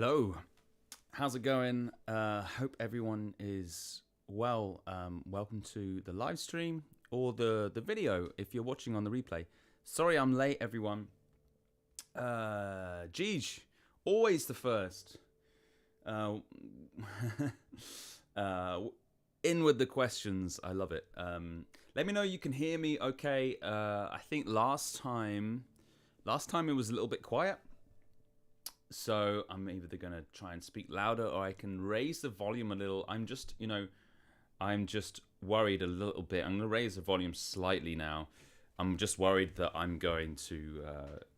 Hello, how's it going? Hope everyone is well. Welcome to the live stream or the video if you're watching on the replay. Sorry I'm late, everyone. Jeej, always the first. In with the questions. I love it. Let me know you can hear me okay. I think last time it was a little bit quiet. So I'm either going to try and speak louder or I can raise the volume a little. I'm just worried a little bit. I'm going to raise the volume slightly now. I'm just worried that I'm going to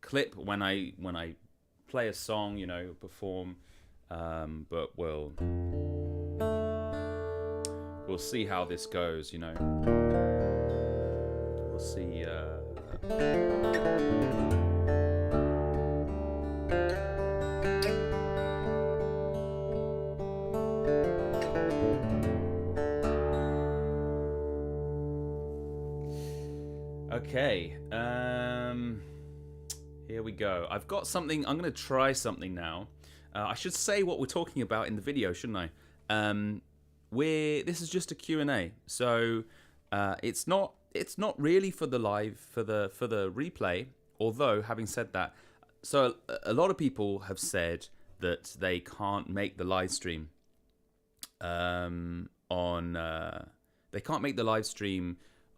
clip when I play a song, perform. But we'll see how this goes, We'll see. Okay, here we go. I've got something. I'm going to try something now. I should say what we're talking about in the video, shouldn't I? This is just a Q&A, so it's not really for the live for the replay. Although, having said that, so a lot of people have said that they can't make the live stream they can't make the live stream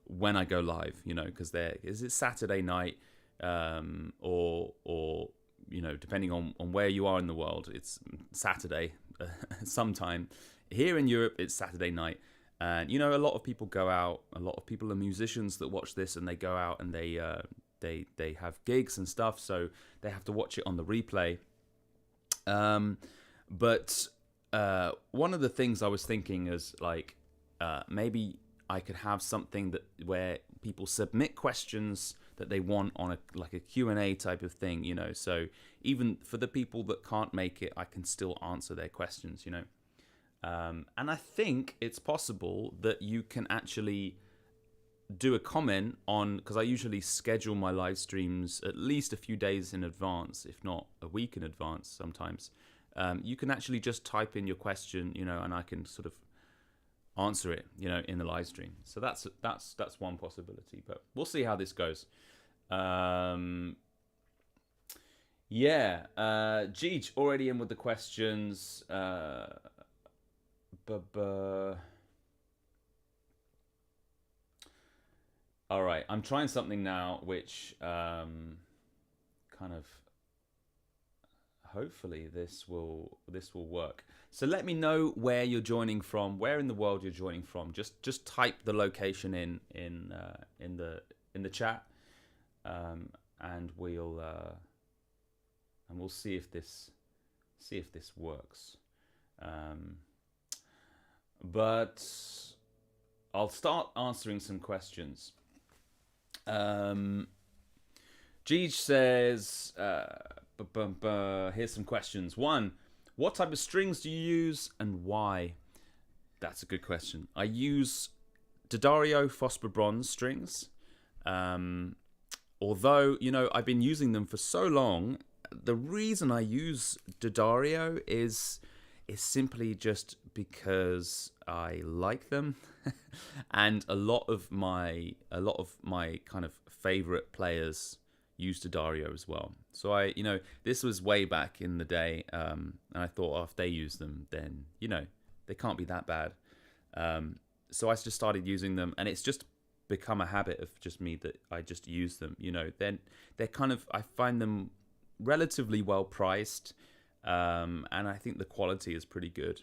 when I go live, because it's Saturday night, or depending on where you are in the world, it's Saturday sometime. Here in Europe, it's Saturday night, and a lot of people go out. A lot of people are musicians that watch this, and they go out and they have gigs and stuff, so they have to watch it on the replay. But one of the things I was thinking is maybe I could have something where people submit questions that they want on a Q&A type of thing, so even for the people that can't make it, I can still answer their questions, and I think it's possible that you can actually do a comment on, because I usually schedule my live streams at least a few days in advance, if not a week in advance sometimes. You can actually just type in your question, and I can sort of answer it, in the live stream. So that's one possibility, but we'll see how this goes. Jeej already in with the questions. All right, I'm trying something now, which kind of hopefully this will work. So let me know where you're joining from, where in the world you're joining from. Just type the location in the chat, and we'll see if this works. But I'll start answering some questions. Jeej says, here's some questions. 1, what type of strings do you use and why? That's a good question. I use D'Addario Phosphor Bronze strings. Although, I've been using them for so long, the reason I use D'Addario is simply just because I like them. And a lot of my kind of favorite players use D'Addario as well. So this was way back in the day, and I thought, if they use them, then they can't be that bad. So I just started using them, and it's just become a habit of just me that I just use them. Then they're kind of, I find them relatively well priced, and I think the quality is pretty good.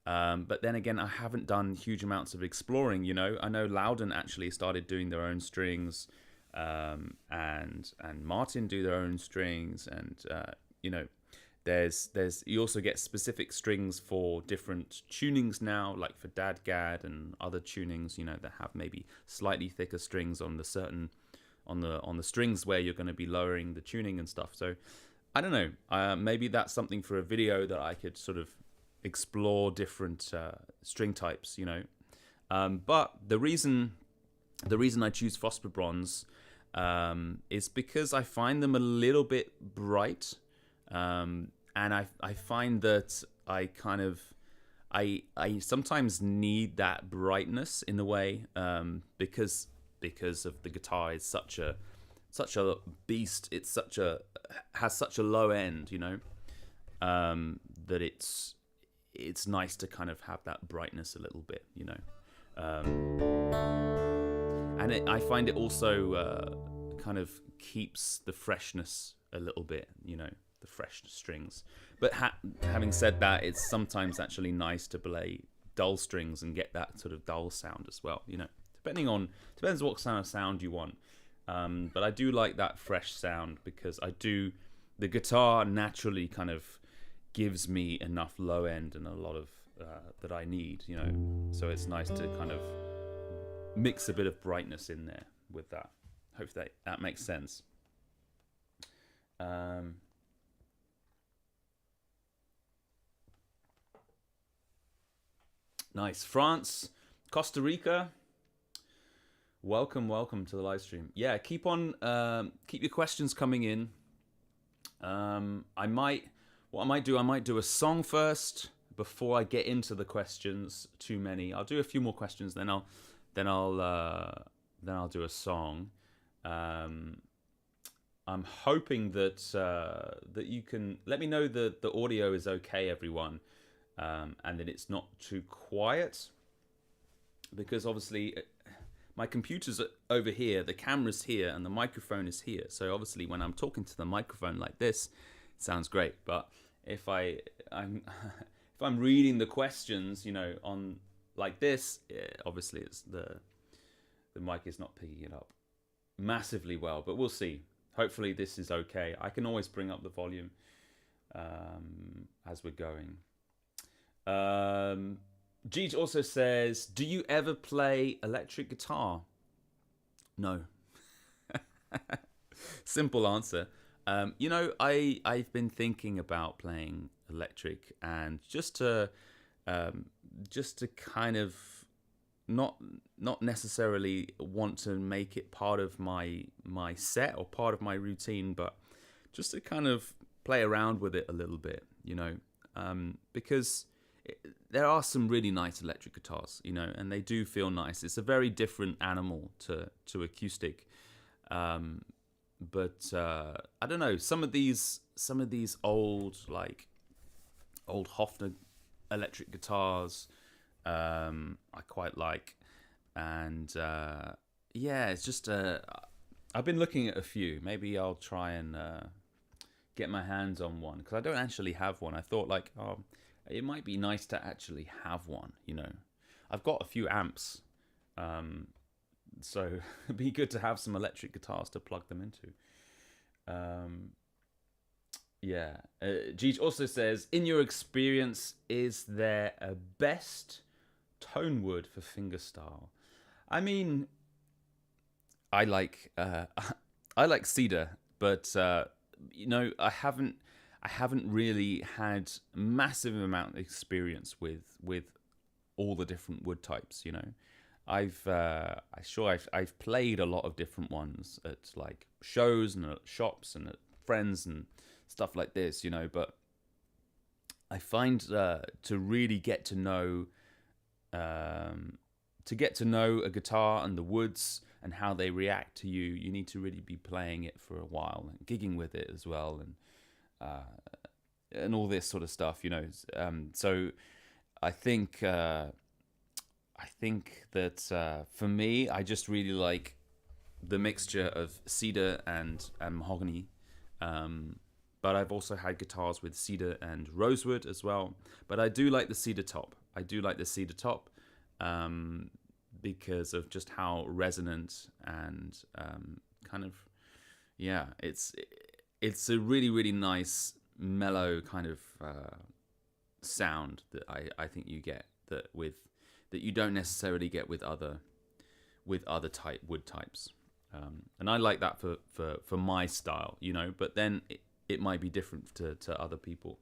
But then again, I haven't done huge amounts of exploring. I know Loudon actually started doing their own strings. And Martin do their own strings, and there's you also get specific strings for different tunings now, like for Dadgad and other tunings, that have maybe slightly thicker strings on the strings where you're going to be lowering the tuning and stuff. So I don't know, maybe that's something for a video that I could sort of explore different string types, but the reason I choose Phosphor Bronze is because I find them a little bit bright. and I find that I sometimes need that brightness in a way, because of the guitar is such a beast. It's such a has such a low end, that it's nice to kind of have that brightness a little bit, and I find it also kind of keeps the freshness a little bit, the fresh strings. But having said that, it's sometimes actually nice to play dull strings and get that sort of dull sound as well, depends what kind of sound you want. But I do like that fresh sound, because the guitar naturally kind of gives me enough low end and a lot of that I need, so it's nice to kind of mix a bit of brightness in there with that. Hope that makes sense. Nice. France, Costa Rica. Welcome to the live stream. Yeah, keep your questions coming in. I might do a song first before I get into the questions. Too many. I'll do a few more questions, then I'll do a song. I'm hoping that you can let me know that the audio is okay, everyone, and that it's not too quiet, because obviously my computer's over here, the camera's here, and the microphone is here. So obviously when I'm talking to the microphone like this, it sounds great. But if I'm reading the questions, on like this, obviously it's the mic is not picking it up massively well. But we'll see. Hopefully this is okay. I can always bring up the volume as we're going. Jeet also says, do you ever play electric guitar? No. Simple answer. I've been thinking about playing electric, and just to kind of not necessarily want to make it part of my set or part of my routine, but just to kind of play around with it a little bit, because there are some really nice electric guitars, and they do feel nice. It's a very different animal to acoustic, but I don't know. Some of these old Hofner electric guitars, I quite like, and it's just I've been looking at a few. Maybe I'll try and get my hands on one, because I don't actually have one. I thought it might be nice to actually have one, I've got a few amps, so it'd be good to have some electric guitars to plug them into. Jeet also says, in your experience, is there a best tone wood for fingerstyle? I mean, I like cedar, but I haven't really had massive amount of experience with all the different wood types. I've played a lot of different ones at like shows and at shops and at friends and stuff like this, but I find to really get to know a guitar and the woods and how they react to you, you need to really be playing it for a while and gigging with it as well, and all this sort of stuff, so I think that for me, I just really like the mixture of cedar and mahogany, but I've also had guitars with cedar and rosewood as well, but I do like the cedar top. Because of just how resonant and it's a really, really nice mellow kind of sound that I think you get that you don't necessarily get with other type wood types, and I like that for my style, but then it might be different to other people,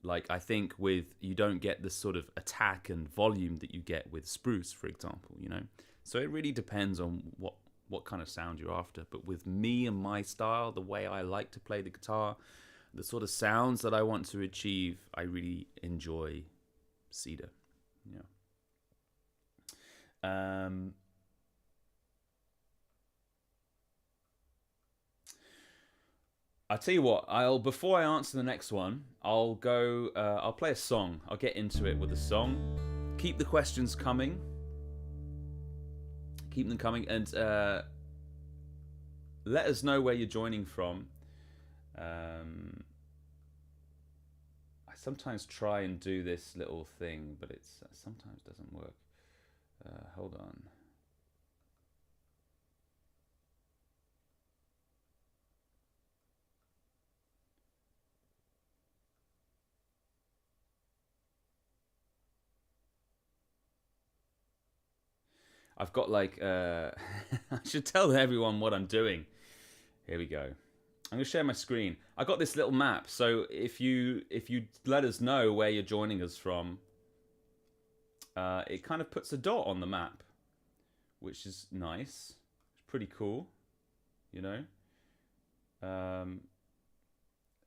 like I think you don't get the sort of attack and volume that you get with spruce, for example, so it really depends on what kind of sound you're after. But with me and my style, the way I like to play the guitar, the sort of sounds that I want to achieve, I really enjoy cedar. Yeah. I'll tell you what. Before I answer the next one, I'll go. I'll play a song. I'll get into it with a song. Keep the questions coming. Keep them coming, and let us know where you're joining from. I sometimes try and do this little thing, but it sometimes doesn't work. Hold on. I've got like I should tell everyone what I'm doing. Here we go. I'm gonna share my screen. I got this little map, so if you let us know where you're joining us from, it kind of puts a dot on the map, which is nice. It's pretty cool, you know.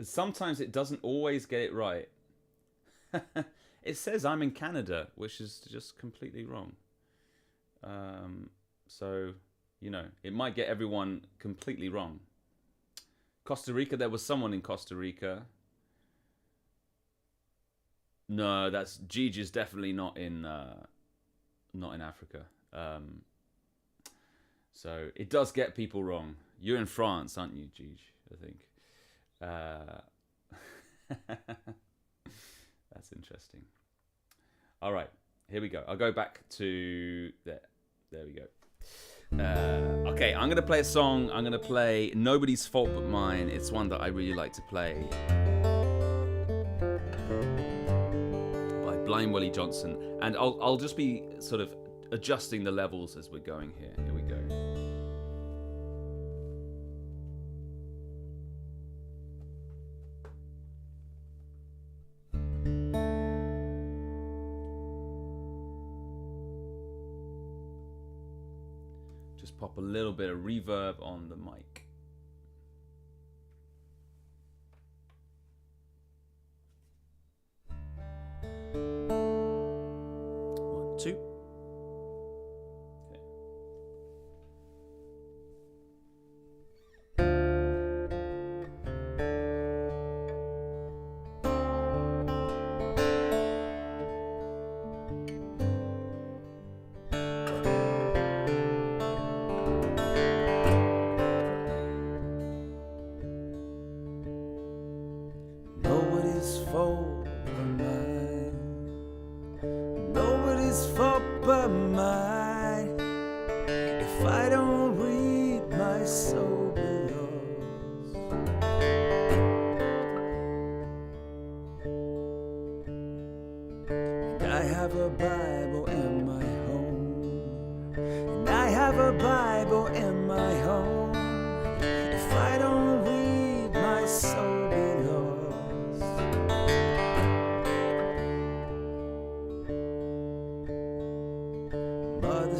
Sometimes it doesn't always get it right. It says I'm in Canada, which is just completely wrong. So, you know, it might get everyone completely wrong. Costa Rica, there was someone in Costa Rica. No, that's Gigi is definitely not in Africa. So it does get people wrong. You're in France, aren't you, Gigi? I think. That's interesting. All right, here we go. I'll go back to there. There we go. Okay, I'm going to play a song. I'm going to play Nobody's Fault But Mine. It's one that I really like to play. By Blind Willie Johnson. And I'll just be sort of adjusting the levels as we're going here. Here we go. Just pop a little bit of reverb on the mic. 1, 2.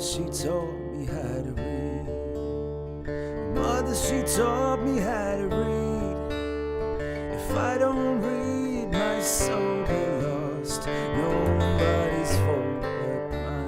She taught me how to read. Mother, she taught me how to read. If I don't read, my soul be lost. Nobody's fault but mine.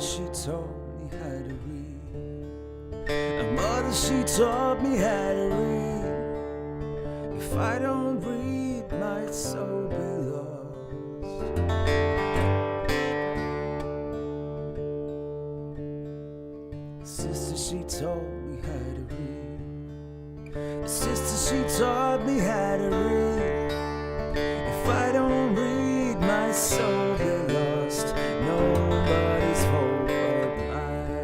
She taught me how to read. And mother, she taught me how to read. If I don't read, my soul be lost. me how to read. If I don't read, my soul get lost. Nobody's fault but mine.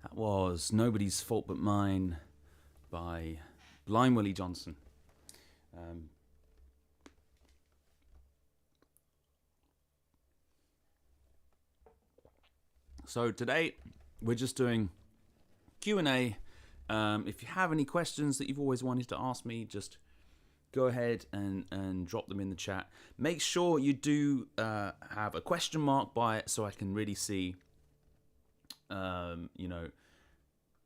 That was Nobody's Fault But Mine by Blind Willie Johnson. So today we're just doing Q&A. If you have any questions that you've always wanted to ask me, just go ahead and drop them in the chat. Make sure you do have a question mark by it so I can really see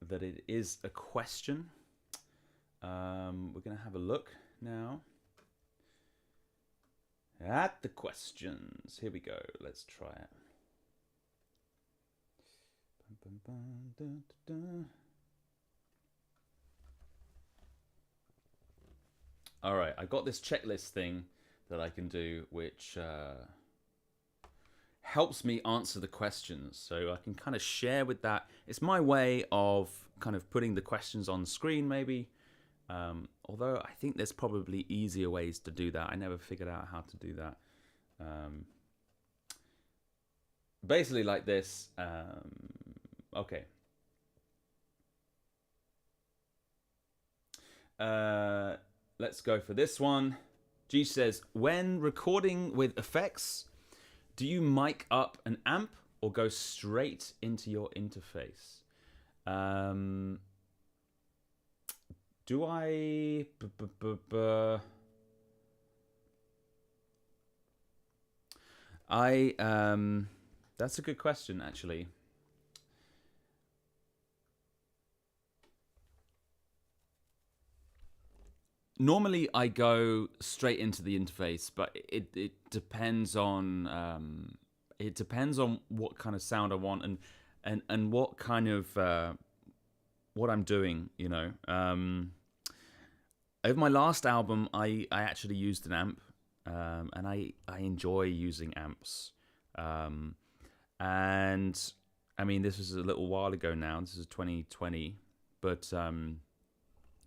that it is a question. We're going to have a look now at the questions. Here we go. Let's try it. All right, I got this checklist thing that I can do, which helps me answer the questions, so I can kind of share with that. It's my way of kind of putting the questions on screen, maybe. Although I think there's probably easier ways to do that. I never figured out how to do that. Basically like this. Okay. Let's go for this one. G says, when recording with effects, do you mic up an amp or go straight into your interface? Do I... That's a good question, actually. Normally, I go straight into the interface, but it depends on what kind of sound I want and what kind of what I'm doing. You know, over my last album, I actually used an amp, and I enjoy using amps. And I mean, this was a little while ago now. This is 2020, but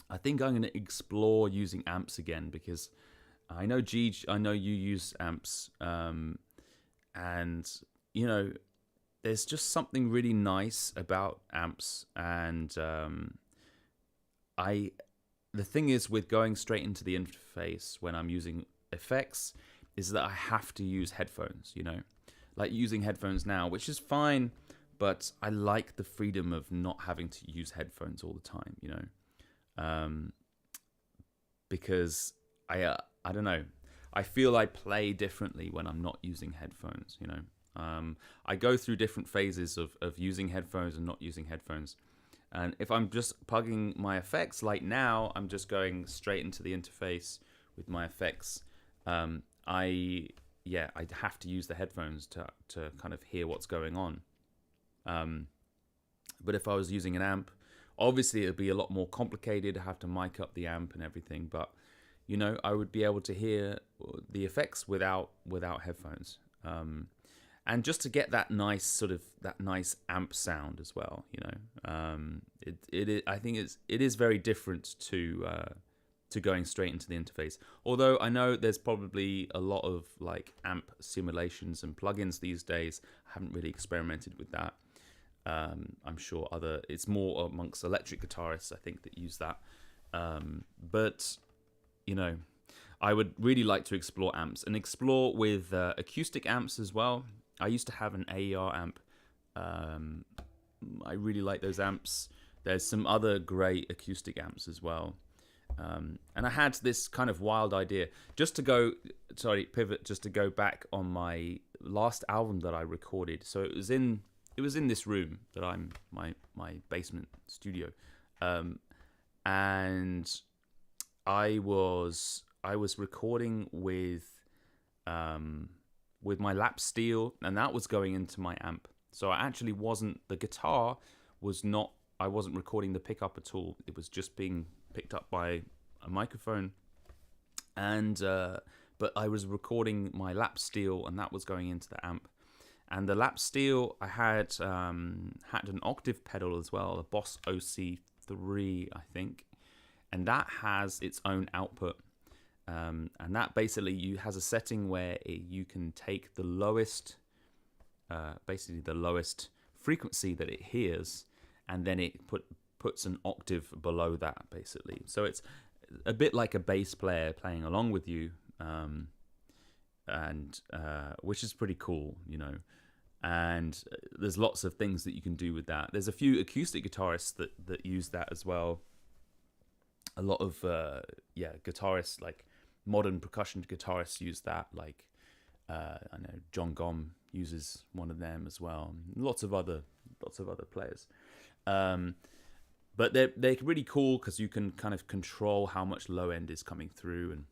I think I'm going to explore using amps again, because I know I know you use amps, and you know, there's just something really nice about amps. And the thing is with going straight into the interface when I'm using effects is that I have to use headphones. You know, like using headphones now, which is fine, but I like the freedom of not having to use headphones all the time. You know. Because I don't know, I feel I play differently when I'm not using headphones, you know. I go through different phases of using headphones and not using headphones. And if I'm just plugging my effects, like now, I'm just going straight into the interface with my effects. I have to use the headphones to kind of hear what's going on. But if I was using an amp, obviously it'd be a lot more complicated. I have to mic up the amp and everything, but you know, I would be able to hear the effects without headphones. And just to get that nice amp sound as well, you know, I think it is very different to going straight into the interface. Although I know there's probably a lot of like amp simulations and plugins these days. I haven't really experimented with that. I'm sure it's more amongst electric guitarists, I think, that use that. But you know, I would really like to explore amps and explore with acoustic amps as well. I used to have an AER amp. I really like those amps. There's some other great acoustic amps as well. And I had this kind of wild idea just to go back on my last album that I recorded. So it was in this room that I'm my basement studio. And I was recording with my lap steel, and that was going into my amp. So I wasn't recording the pickup at all. It was just being picked up by a microphone, and but I was recording my lap steel, and that was going into the amp. And the lap steel, I had an octave pedal as well, a Boss OC3, I think, and that has its own output. And that basically has a setting where you can take the lowest, the lowest frequency that it hears, and then it puts an octave below that, basically. So it's a bit like a bass player playing along with you, and which is pretty cool, you know. And there's lots of things that you can do with that. There's a few acoustic guitarists that use that as well. A lot of guitarists, like modern percussion guitarists, use that. Like I know John Gom uses one of them as well. Lots of other players. But they're really cool because you can kind of control how much low end is coming through,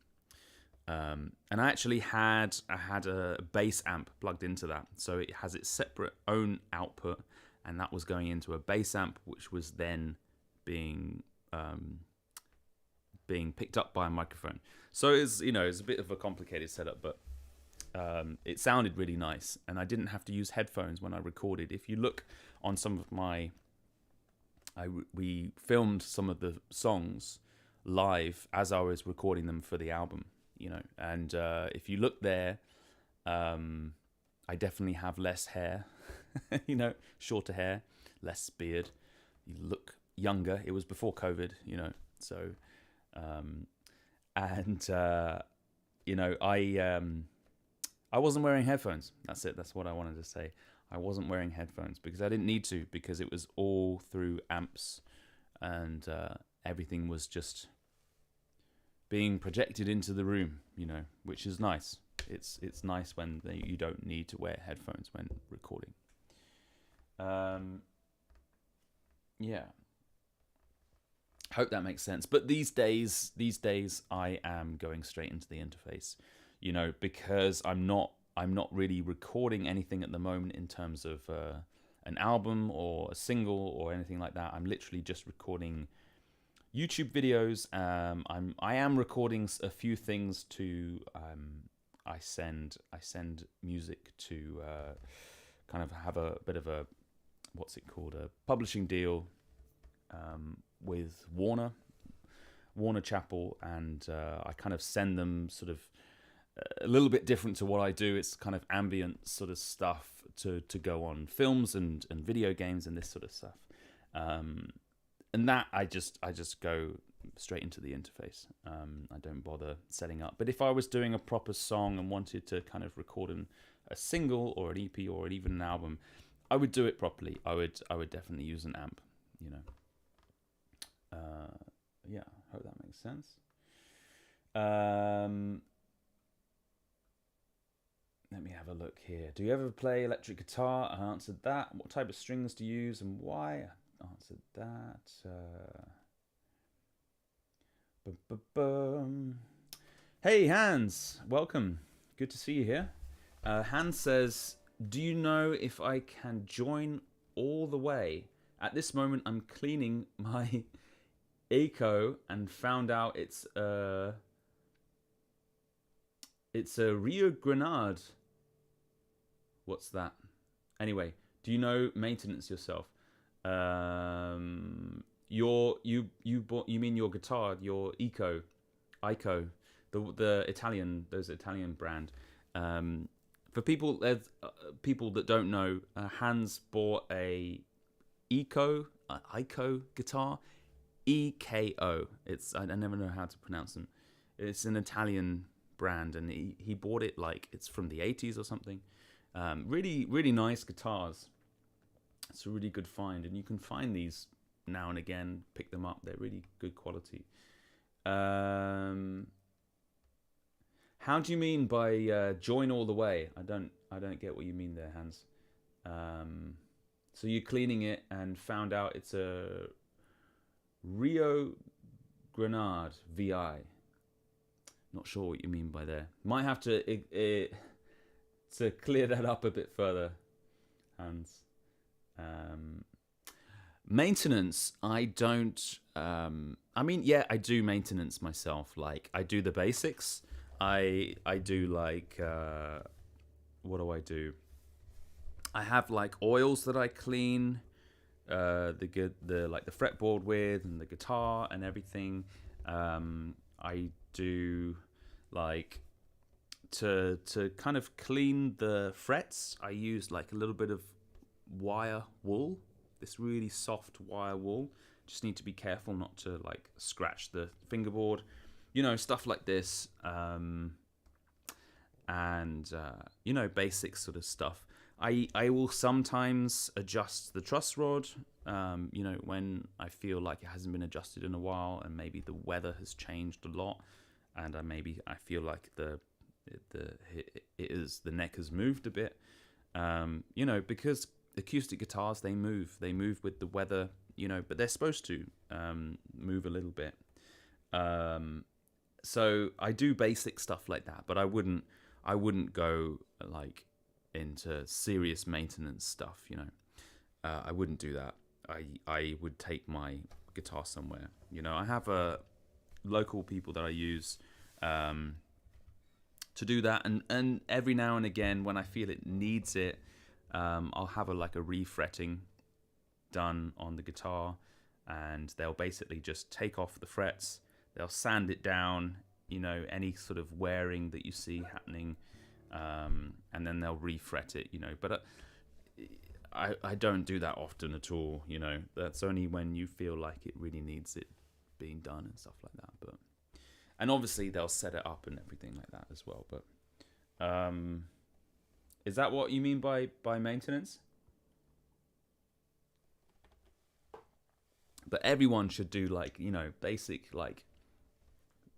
and I actually had a bass amp plugged into that, so it has its separate own output, and that was going into a bass amp, which was then being picked up by a microphone. So it's a bit of a complicated setup, but it sounded really nice, and I didn't have to use headphones when I recorded. If you look on some of we filmed some of the songs live as I was recording them for the album, you know, and if you look there, I definitely have less hair, you know, shorter hair, less beard. You look younger. It was before COVID, you know, so you know, I wasn't wearing headphones. That's it. That's what I wanted to say. I wasn't wearing headphones because I didn't need to, because it was all through amps, and everything was just being projected into the room, you know, which is nice. It's nice when you don't need to wear headphones when recording. Yeah. Hope that makes sense. But these days I am going straight into the interface, you know, because I'm not really recording anything at the moment in terms of an album or a single or anything like that. I'm literally just recording YouTube videos. I am recording a few things to I send music to kind of have a bit of a, what's it called, a publishing deal with Warner Chappell, and I kind of send them sort of a little bit different to what I do. It's kind of ambient sort of stuff to go on films and video games and this sort of stuff. And that I just go straight into the interface. I don't bother setting up. But if I was doing a proper song and wanted to kind of record a single or an EP or even an album, I would do it properly. I would definitely use an amp, you know. Yeah, I hope that makes sense. let me have a look here. Do you ever play electric guitar? I answered that. What type of strings do you use and why? I answered that. Hey, Hans. Welcome. Good to see you here. Hans says, do you know if I can join all the way? At this moment, I'm cleaning my Eco and found out it's a Rio Grenade. What's that? Anyway, do you know maintenance yourself? You mean your guitar, your Ico, the Italian, those Italian brand. For people that don't know, Hans bought a Ico guitar, EKO. I never know how to pronounce them. It's an Italian brand, and he bought it like it's from the 80s or something. Really, really nice guitars. It's a really good find, and you can find these now and again. Pick them up; they're really good quality. How do you mean by join all the way? I don't get what you mean there, Hans. So you're cleaning it and found out it's a Rio Grenade VI. Not sure what you mean by there. Might have to clear that up a bit further, Hans. Maintenance, I don't. I mean, yeah, I do maintenance myself. Like, I do the basics. I do like. What do I do? I have like oils that I clean. The fretboard with and the guitar and everything. I do like to kind of clean the frets. I use like a little bit of wire wool, this really soft wire wool. Just need to be careful not to like scratch the fingerboard, stuff like this. Basic sort of stuff. I will sometimes adjust the truss rod, when I feel like it hasn't been adjusted in a while, and maybe the weather has changed a lot, and I feel like the neck has moved a bit, because acoustic guitars, they move with the weather, but they're supposed to move a little bit. So I do basic stuff like that, but I wouldn't go like into serious maintenance stuff, I wouldn't do that. I would take my guitar somewhere. I have local people that I use to do that, and every now and again when I feel it needs it, I'll have a refretting done on the guitar, and they'll basically just take off the frets, they'll sand it down, any sort of wearing that you see happening, and then they'll refret it, but I don't do that often at all, that's only when you feel like it really needs it being done and stuff like that. And obviously they'll set it up and everything like that as well, but is that what you mean by maintenance? But everyone should do basic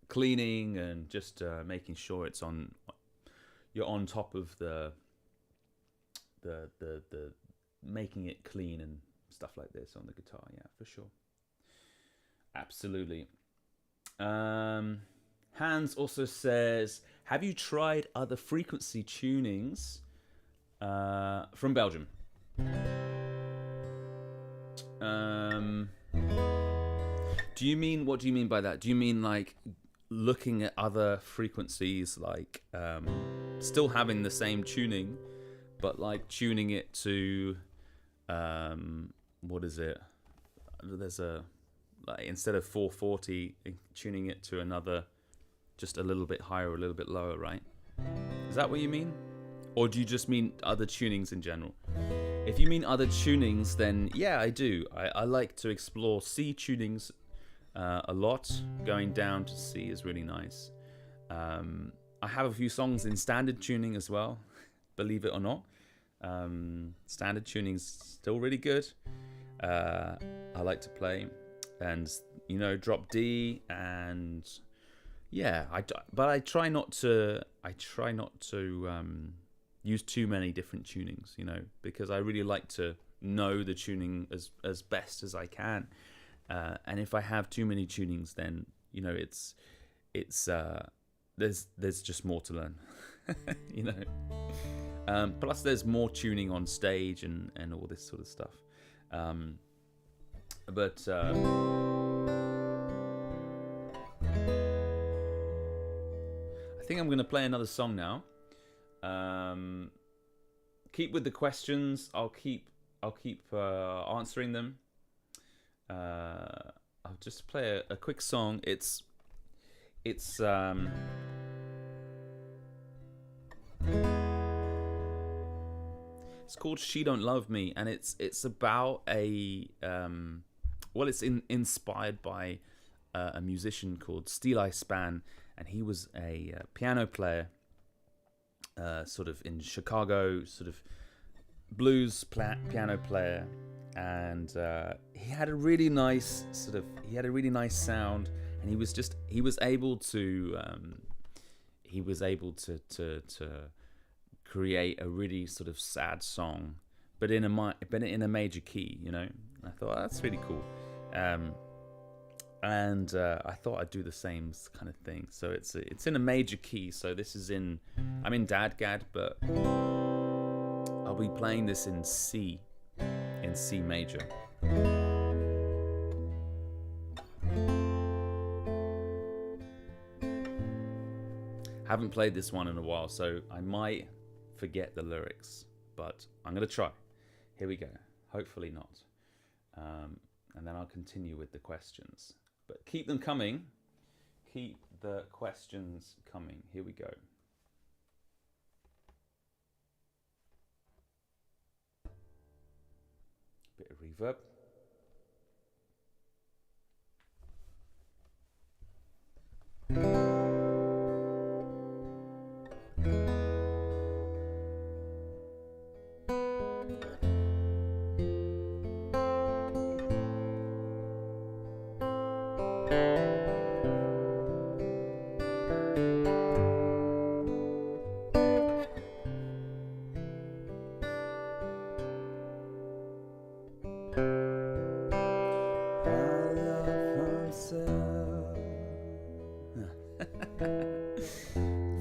cleaning and just making sure you're on top of the making it clean and stuff like this on the guitar. Yeah, for sure. Absolutely. Hans also says, have you tried other frequency tunings from Belgium? What do you mean by that? Do you mean like looking at other frequencies, like still having the same tuning, but like tuning it to what is it? There's instead of 440, tuning it to another, just a little bit higher or a little bit lower, right? Is that what you mean? Or do you just mean other tunings in general? If you mean other tunings, then yeah, I do. I like to explore C tunings a lot. Going down to C is really nice. I have a few songs in standard tuning as well, believe it or not. Standard tuning's still really good. I like to play, and drop D, and yeah, but I try not to use too many different tunings, because I really like to know the tuning as best as I can. And if I have too many tunings, then it's there's just more to learn. Plus there's more tuning on stage and all this sort of stuff. But I think I'm going to play another song now. Keep with the questions. I'll keep answering them. I'll just play a quick song. It's called "She Don't Love Me," and it's about a it's inspired by a musician called Steely Span, and he was a piano player, sort of in Chicago, sort of blues piano player, and he had a really nice sound, and he was able to create a really sort of sad song, but in a major key, I thought, that's really cool. And I thought I'd do the same kind of thing. So it's in a major key. So I'm in Dadgad, but I'll be playing this in C major. Haven't played this one in a while, so I might forget the lyrics, but I'm gonna try. Here we go. Hopefully not. And then I'll continue with the questions. But keep them coming. Keep the questions coming. Here we go. Bit of reverb.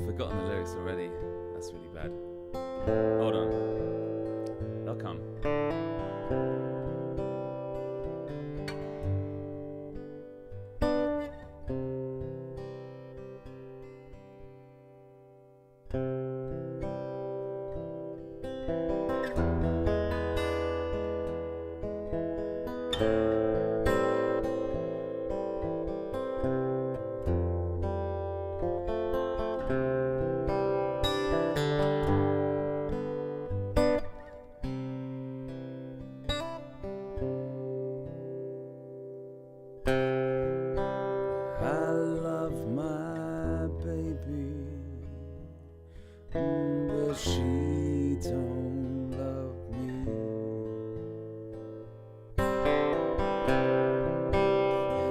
Forgotten the lyrics already. That's really bad. Hold on. They'll come. She don't love me, and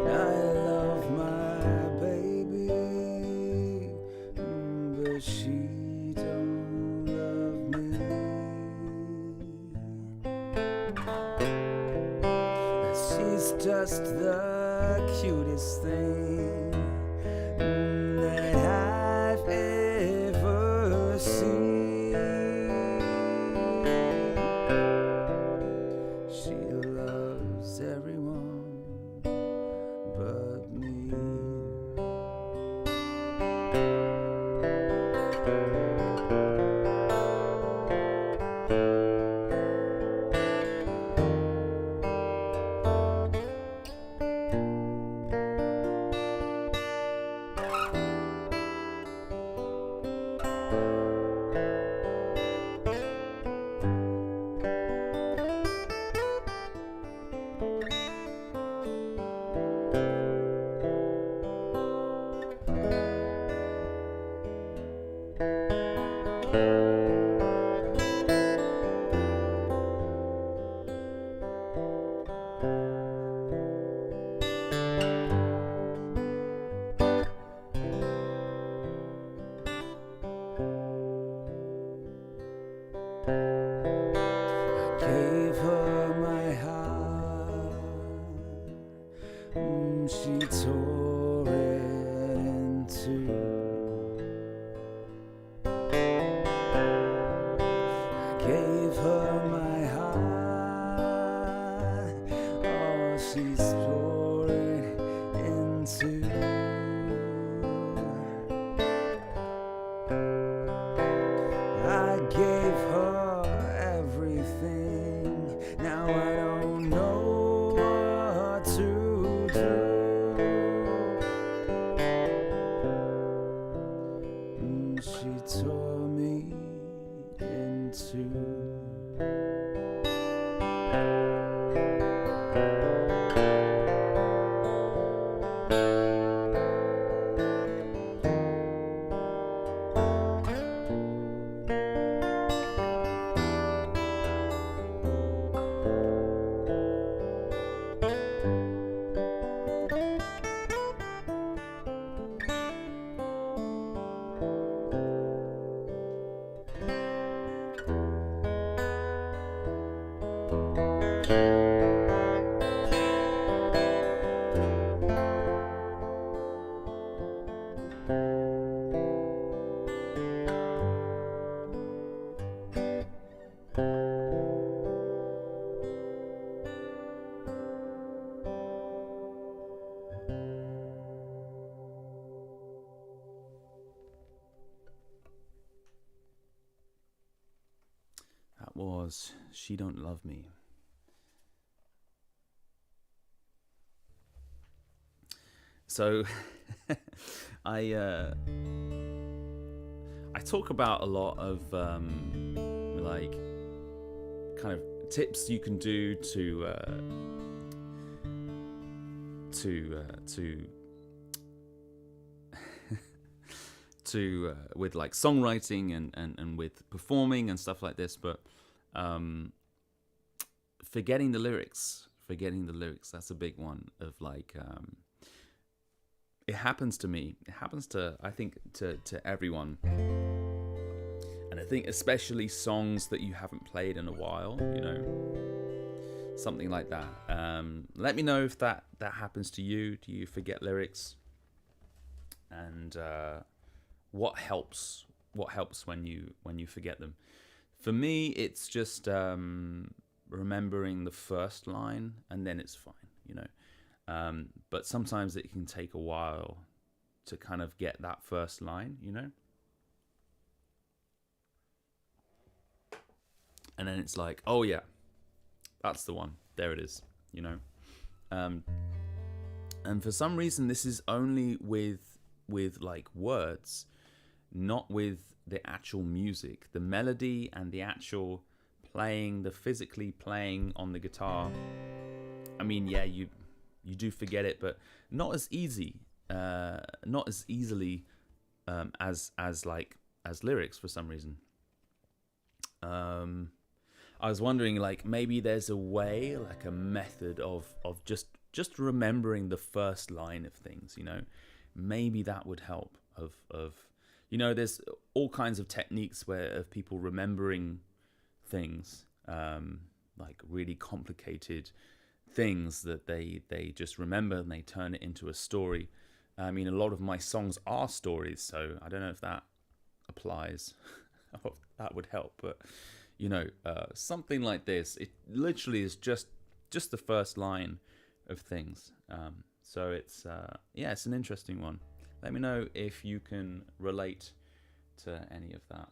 I love my baby, but she don't love me. She's just the cutest thing that I've ever seen. She tore it in two. I gave her my heart. Oh, she tore it in two. I gave her everything. Now I don't know what to do. She tore me in two. That was She Don't Love Me. So I talk about a lot of like kind of tips you can do to with like songwriting and with performing and stuff like this, but forgetting the lyrics, that's a big one. Of like it happens to me, it happens to, I think, to everyone, and I think especially songs that you haven't played in a while, you know, something like that. Let me know if that happens to you. Do you forget lyrics? And what helps when you forget them? For me, it's just remembering the first line, and then it's fine, you know. But sometimes it can take a while to kind of get that first line, you know. And then it's like, oh yeah, that's the one. There it is, you know. And for some reason, this is only with like words, not with the actual music, the melody and the actual playing, the physically playing on the guitar. I mean, yeah, you do forget it, but not as easily as lyrics for some reason. I was wondering, like, maybe there's a way, like a method of just remembering the first line of things, you know. Maybe that would help. Of you know, there's all kinds of techniques of people remembering things, like really complicated things that they just remember and they turn it into a story. I mean, a lot of my songs are stories, so I don't know if that applies. That would help, but you know, something like this, it literally is just the first line of things. So it's yeah, it's an interesting one. Let me know if you can relate to any of that.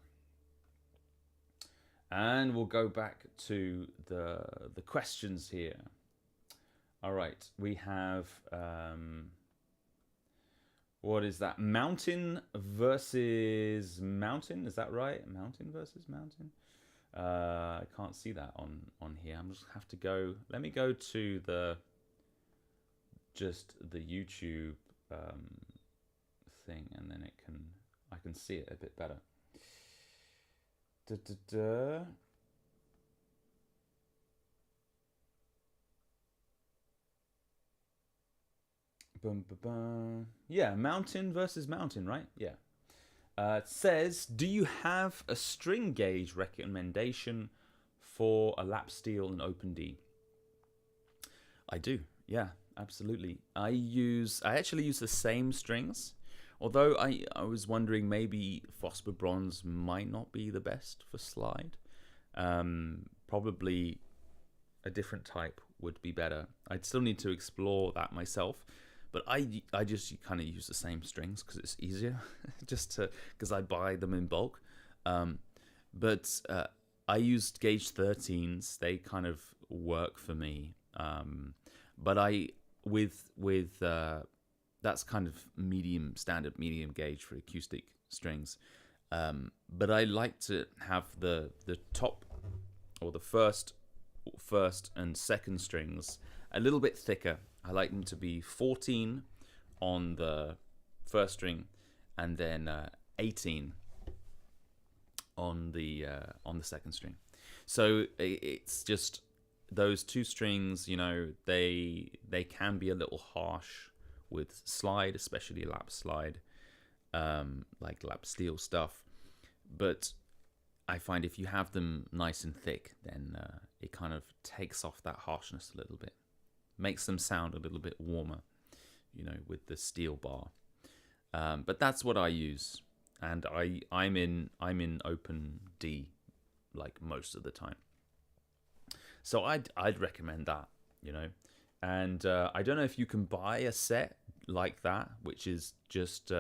And we'll go back to the questions here. All right, we have what is that? Mountain versus mountain, is that right? Mountain versus mountain. I can't see that on here. I'm just have to go. Let me go to the YouTube thing, and then I can see it a bit better. Yeah, mountain versus mountain, right? Yeah. It says, do you have a string gauge recommendation for a lap steel and open D? I do, yeah. absolutely. I actually use the same strings. Although I was wondering maybe phosphor bronze might not be the best for slide. Probably a different type would be better. I'd still need to explore that myself, but I just kind of use the same strings because it's easier, because I buy them in bulk. But I used gauge 13s. They kind of work for me. But I with that's kind of standard medium gauge for acoustic strings. But I like to have the top, or the first and second strings a little bit thicker. I like them to be 14 on the first string, and then 18 on the second string. So it's just those two strings, they can be a little harsh with slide, especially lap slide, like lap steel stuff. But I find if you have them nice and thick, then it kind of takes off that harshness a little bit, makes them sound a little bit warmer, with the steel bar. But that's what I use, and I'm in open D like most of the time. So I'd recommend that, and I don't know if you can buy a set like that, which is just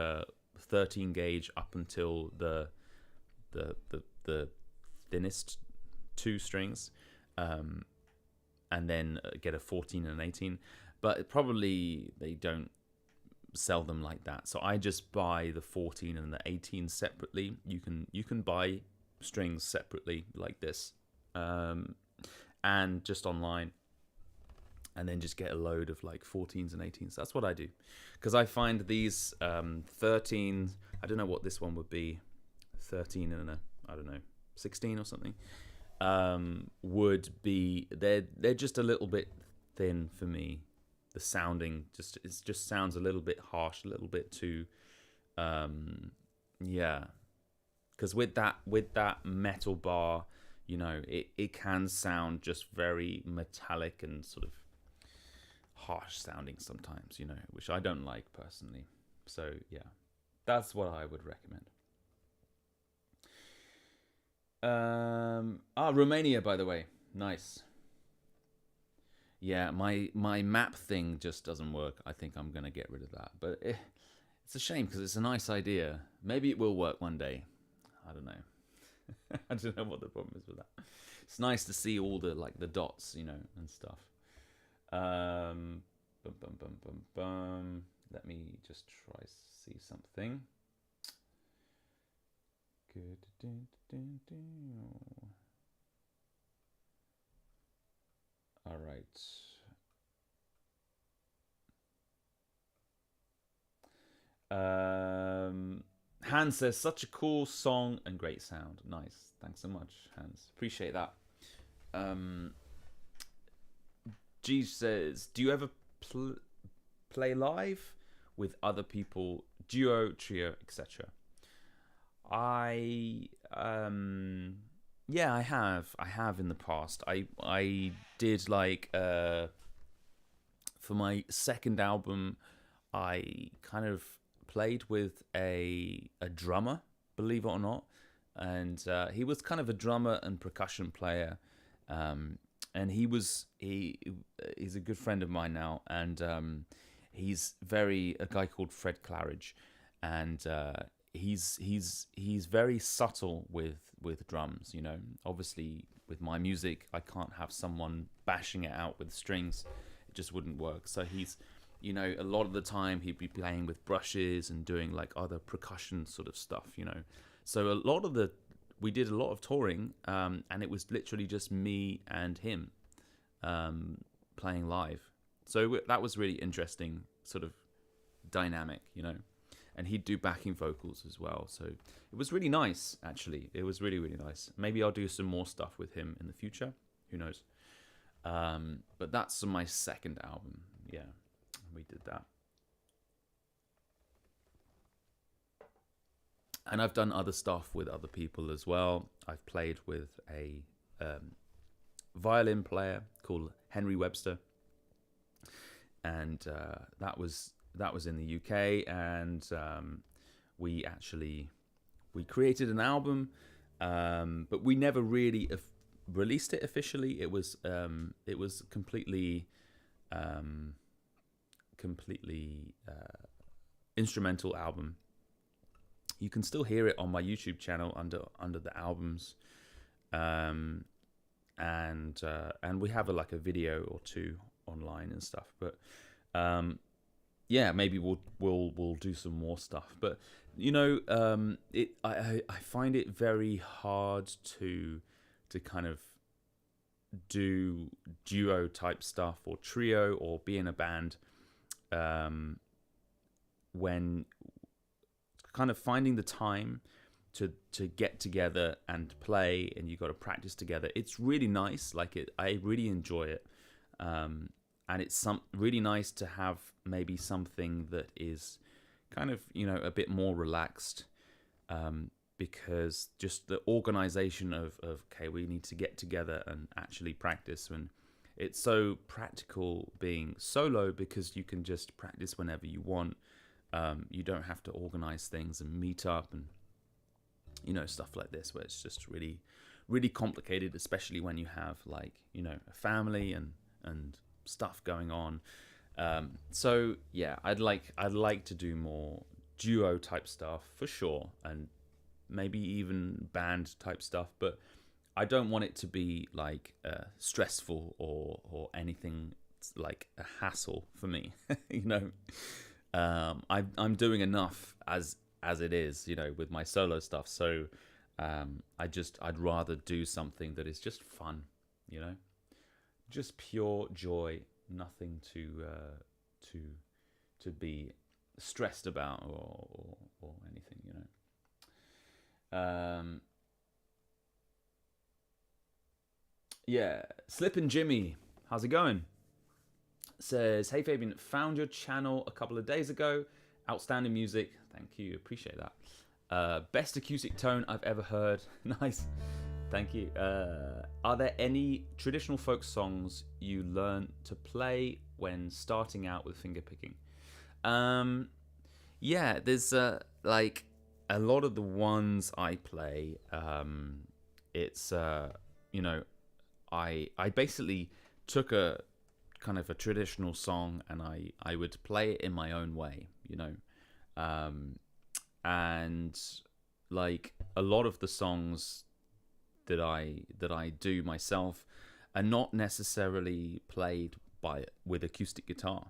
13 gauge up until the thinnest two strings, and then get a 14 and 18. But probably they don't sell them like that. So I just buy the 14 and the 18 separately. You can buy strings separately like this, and just online, and then just get a load of like 14s and 18s. That's what I do, because I find these 13s, I don't know what this one would be, 13 and I don't know, 16 or something, would be, they're just a little bit thin for me. The sounding just sounds a little bit harsh, a little bit too, because with that metal bar, it can sound just very metallic and sort of harsh sounding sometimes, which I don't like personally. So yeah, that's what I would recommend. Romania, by the way, nice. Yeah, my map thing just doesn't work. I think I'm gonna get rid of that, but it's a shame because it's a nice idea. Maybe it will work one day. I don't know. I don't know what the problem is with that. It's nice to see all the the dots, and stuff. Bum, bum, bum, bum, bum. Let me just try see something. Good. All right. Hans says, such a cool song and great sound. Nice. Thanks so much, Hans. Appreciate that. G says, do you ever play live with other people, duo, trio, etc.? Yeah, I have in the past. I did for my second album, I kind of played with a drummer, believe it or not, and he was kind of a drummer and percussion player, and he's a good friend of mine now, and he's a guy called Fred Claridge, and he's very subtle with drums. Obviously with my music I can't have someone bashing it out with strings, it just wouldn't work. So he's, a lot of the time he'd be playing with brushes and doing like other percussion sort of stuff, so we did a lot of touring, and it was literally just me and him playing live. So that was really interesting sort of dynamic, and he'd do backing vocals as well. So it was really nice, actually. It was really, really nice. Maybe I'll do some more stuff with him in the future. Who knows? But that's my second album. Yeah, we did that. And I've done other stuff with other people as well. I've played with a violin player called Henry Webster. and that was in the UK, and we created an album, but we never really released it officially. It was completely instrumental album. You can still hear it on my YouTube channel under the albums, and we have a video or two online and stuff. But yeah, maybe we'll do some more stuff. But I find it very hard to kind of do duo type stuff or trio or be in a band when kind of finding the time to get together and play, and you got to practice together. It's really nice. I really enjoy it, and it's really nice to have maybe something that is kind of a bit more relaxed, because just the organization of okay, we need to get together and actually practice. When it's so practical being solo, because you can just practice whenever you want. You don't have to organize things and meet up and stuff like this, where it's just really, really complicated, especially when you have a family and stuff going on. So yeah, I'd like to do more duo type stuff for sure, and maybe even band type stuff, but I don't want it to be stressful or anything like a hassle for me. I'm doing enough as it is, with my solo stuff. So I'd rather do something that is just fun, just pure joy, nothing to be stressed about or anything, Yeah, Slippin' Jimmy, how's it going? Says, hey Fabian, found your channel a couple of days ago. Outstanding music. Thank you, appreciate that. Best acoustic tone I've ever heard. Nice, thank you. Are there any traditional folk songs you learn to play when starting out with fingerpicking? Yeah, there's a lot of the ones I play. It's I basically took a kind of a traditional song and I would play it in my own way, and a lot of the songs that I do myself are not necessarily played with acoustic guitar,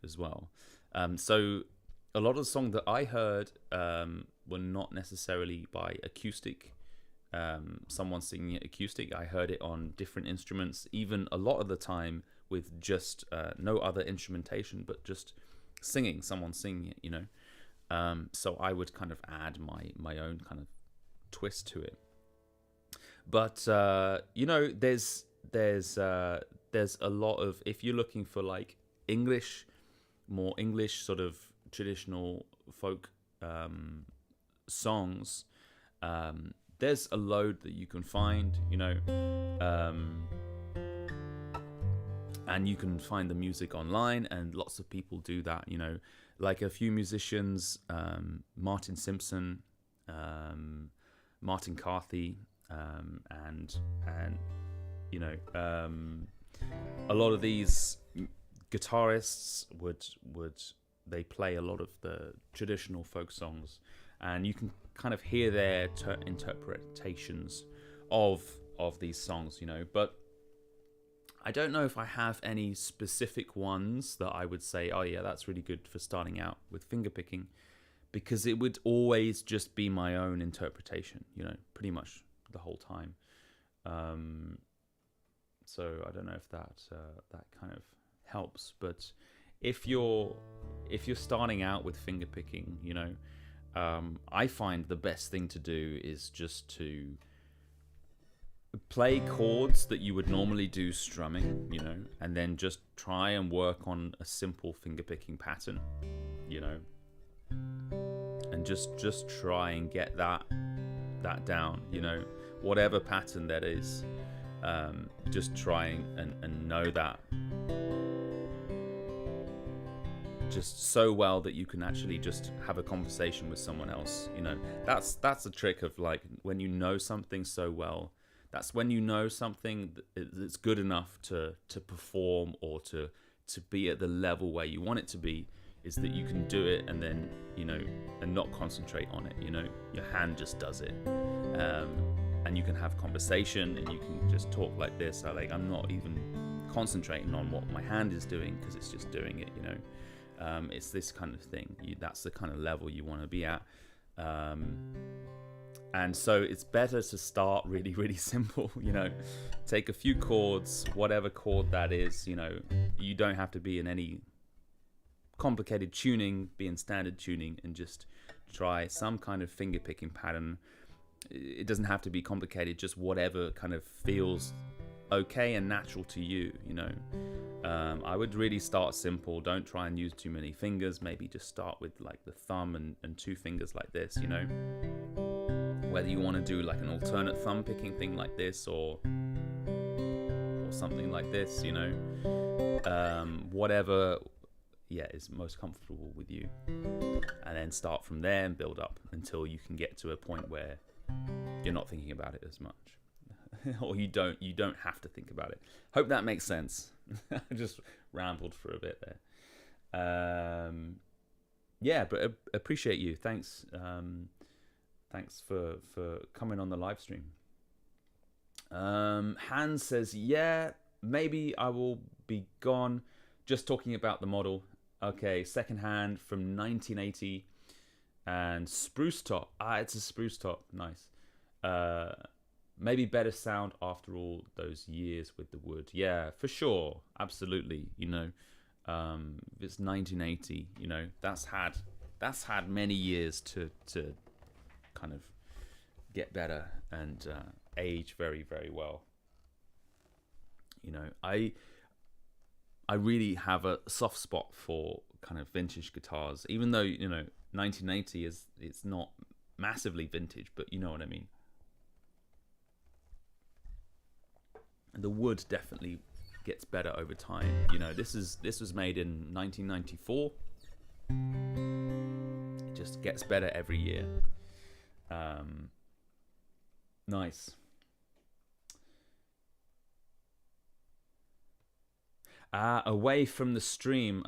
as well. So a lot of the songs that I heard were not necessarily by acoustic. Someone singing it acoustic. I heard it on different instruments, even a lot of the time with just no other instrumentation, but just someone singing it, so I would kind of add my own kind of twist to it. But there's a lot of, if you're looking for more English sort of traditional folk songs, there's a load that you can find, and you can find the music online, and lots of people do that, like a few musicians, Martin Simpson, Martin Carthy, and a lot of these guitarists would they play a lot of the traditional folk songs, and you can kind of hear their interpretations of these songs, but I don't know if I have any specific ones that I would say, oh yeah, that's really good for starting out with fingerpicking, because it would always just be my own interpretation, pretty much the whole time. So I don't know if that kind of helps, but if you're starting out with fingerpicking, I find the best thing to do is just to play chords that you would normally do strumming, and then just try and work on a simple fingerpicking pattern, and just try and get that down, whatever pattern that is, just try and know that. just so well that you can actually just have a conversation with someone else. That's a trick of like when you know something so well. That's when you know something that's good enough to perform or to be at the level where you want it to be, is that you can do it and then, and not concentrate on it. Your hand just does it. And you can have conversation and you can just talk like this. I'm not even concentrating on what my hand is doing because it's just doing it, it's this kind of thing. That's the kind of level you want to be at. And so it's better to start really, really simple, take a few chords, whatever chord that is, you don't have to be in any complicated tuning, be in standard tuning, and just try some kind of finger picking pattern. It doesn't have to be complicated, just whatever kind of feels okay and natural to you. I would really start simple. Don't try and use too many fingers. Maybe just start with like the thumb and two fingers like this, whether you want to do like an alternate thumb picking thing like this or something like this, whatever is most comfortable with you, and then start from there and build up until you can get to a point where you're not thinking about it as much. Or you don't have to think about it. Hope that makes sense. I just rambled for a bit there. But appreciate you. Thanks for coming on the live stream. Hans says, maybe I will be gone. Just talking about the model. Okay, secondhand from 1980 and spruce top. It's a spruce top. Nice. Maybe better sound after all those years with the wood. Yeah, for sure. Absolutely. If it's 1980, that's had many years to kind of get better and age very, very well. I really have a soft spot for kind of vintage guitars, even though 1980 it's not massively vintage, but you know what I mean. And the wood definitely gets better over time. This was made in 1994. It just gets better every year. Nice. Away from the stream,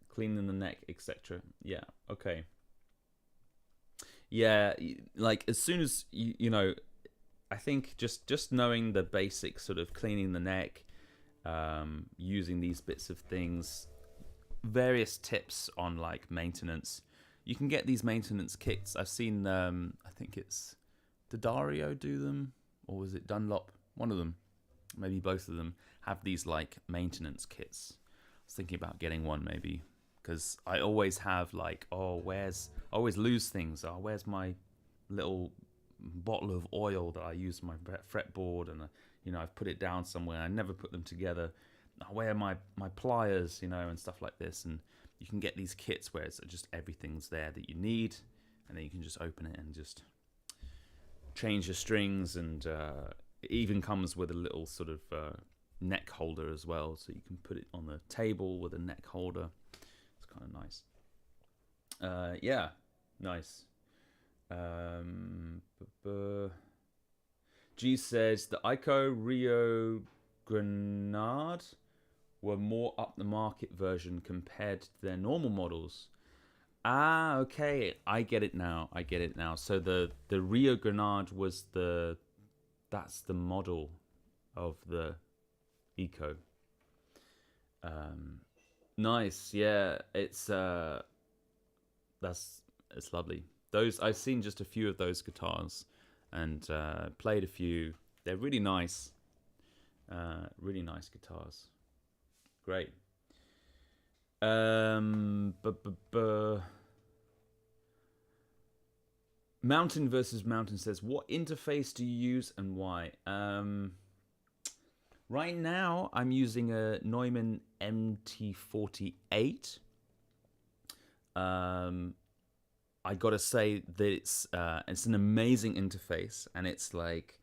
cleaning the neck, etc. Yeah, okay. Yeah, like as soon as I think just knowing the basic sort of cleaning the neck, using these bits of things, various tips on like maintenance. You can get these maintenance kits. I've seen, I think it's D'Addario do them, or was it Dunlop? One of them, maybe both of them, have these like maintenance kits. I was thinking about getting one maybe, because I always have like, I always lose things. Where's my little bottle of oil that I use on my fretboard, and I've put it down somewhere. I never put them together. Where are my pliers, and stuff like this. And you can get these kits where it's just everything's there that you need, and then you can just open it and just change the strings. And it even comes with a little sort of neck holder as well, so you can put it on the table with a neck holder. It's kind of nice. Nice. G says the Ico Rio Grenade were more up the market version compared to their normal models. Okay, I get it now. So the Rio Grenade was that's the model of the Eco. Nice, yeah. It's lovely. Those, I've seen just a few of those guitars and played a few. They're really nice. Really nice guitars. Great. Mountain versus Mountain says, what interface do you use and why? Right now, I'm using a Neumann MT48. I gotta say that it's an amazing interface, and it's like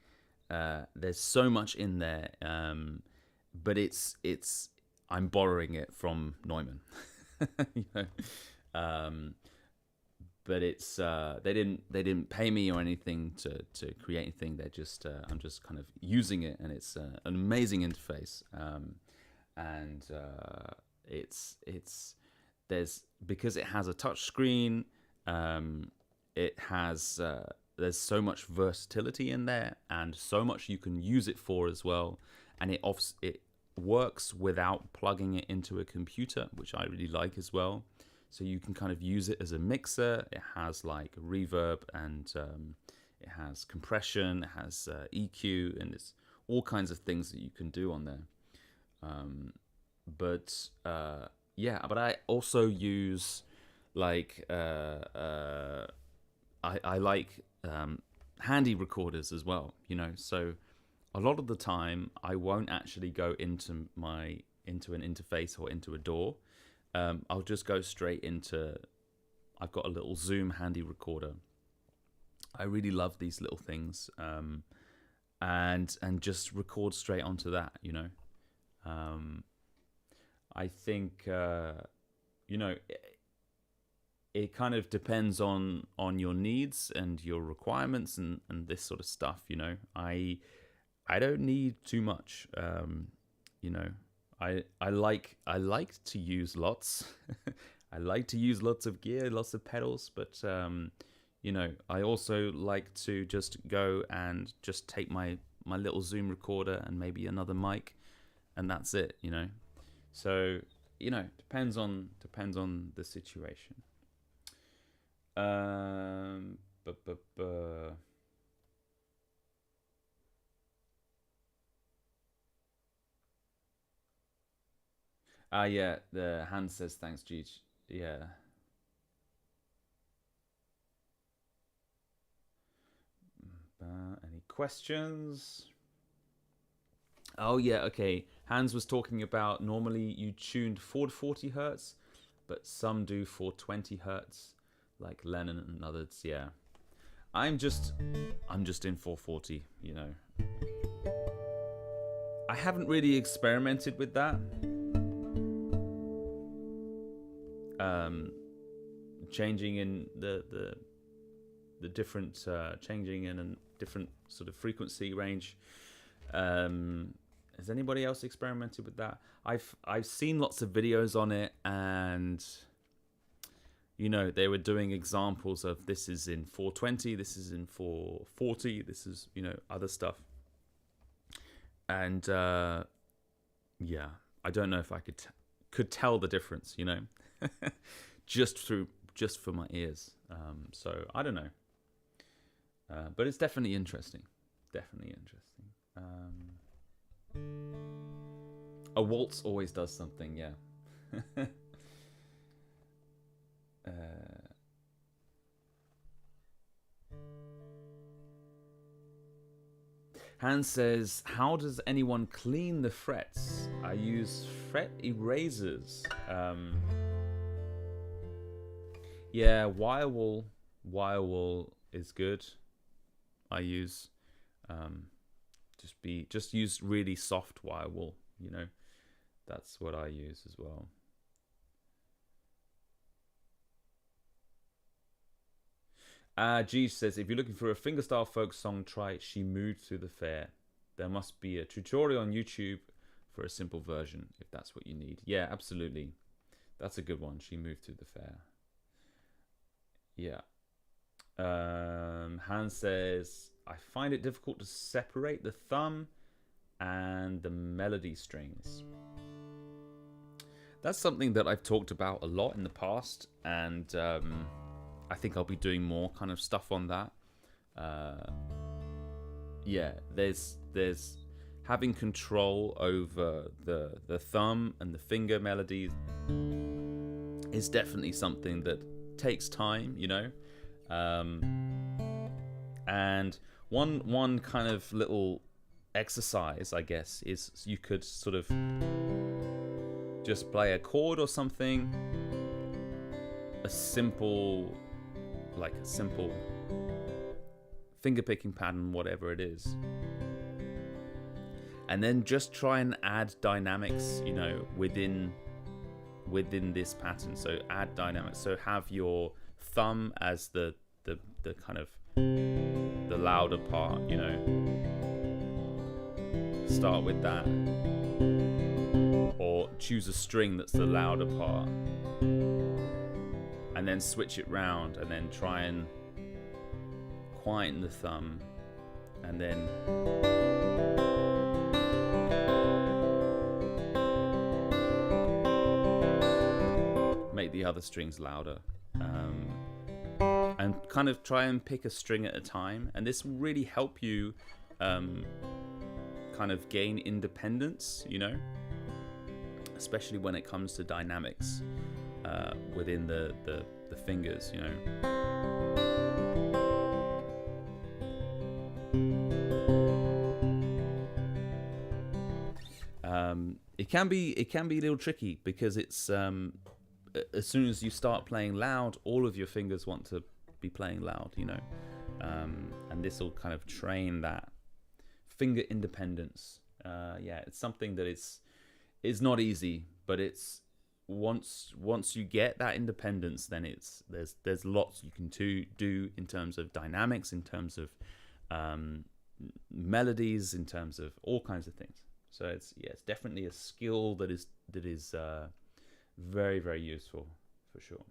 there's so much in there, but it's I'm borrowing it from Neumann. you know. Um, but it's they didn't pay me or anything to create anything. They're just I'm just kind of using it, and it's an amazing interface. And it's there's because it has a touch screen. It has there's so much versatility in there, and so much you can use it for as well. And it works without plugging it into a computer, which I really like as well. So you can kind of use it as a mixer. It has like reverb, and it has compression, it has EQ, and it's all kinds of things that you can do on there. But I also use like I like handy recorders as well, you know. So a lot of the time I won't actually go into an interface or into a DAW. I'll just go straight into. I've got a little Zoom handy recorder. I really love these little things, and just record straight onto that, you know. I think you know, it kind of depends on your needs and your requirements and this sort of stuff, you know. I don't need too much, you know. I like to use lots. I like to use lots of gear, lots of pedals, but you know, I also like to just go and just take my little Zoom recorder and maybe another mic, and that's it, you know. So, you know, depends on the situation. Yeah, the hand says thanks, Jeech. Yeah. Any questions? Oh yeah, okay. Hans was talking about normally you tuned 440 hertz, but some do 420 hertz, like Lennon and others. Yeah, I'm just in 440. You know, I haven't really experimented with that. Changing in the different changing in a different sort of frequency range. Has anybody else experimented with that? I've seen lots of videos on it, and you know, they were doing examples of this is in 420, this is in 440, this is, you know, other stuff. And yeah, I don't know if I could tell the difference, you know, just for my ears. So I don't know, but it's definitely interesting. Definitely interesting. A waltz always does something, yeah. Hans says, how does anyone clean the frets? I use fret erasers. Yeah, wire wool is good. I use just use really soft wire wool, you know. That's what I use as well. G says, if you're looking for a fingerstyle folk song, try She Moved Through the Fair. There must be a tutorial on YouTube for a simple version if that's what you need. Yeah, absolutely. That's a good one. She Moved Through the Fair. Yeah. Hans says, I find it difficult to separate the thumb and the melody strings. That's something that I've talked about a lot in the past, and I think I'll be doing more kind of stuff on that. Yeah, there's having control over the thumb and the finger melodies is definitely something that takes time, you know. And one kind of little exercise, I guess, is you could sort of just play a chord or something, a simple finger picking pattern, whatever it is, and then just try and add dynamics, you know, within within this pattern. So add dynamics. So have your thumb as the kind of the louder part, you know. Start with that, or choose a string that's the louder part, and then switch it round, and then try and quieten the thumb, and then make the other strings louder, and kind of try and pick a string at a time. And this will really help you kind of gain independence, you know, especially when it comes to dynamics within the fingers, you know. It can be a little tricky because it's as soon as you start playing loud, all of your fingers want to be playing loud, you know, and this will kind of train that finger independence. Yeah, it's something that it's not easy, but it's once you get that independence, then there's lots you can do in terms of dynamics, in terms of melodies, in terms of all kinds of things. So it's definitely a skill that is very, very useful for sure.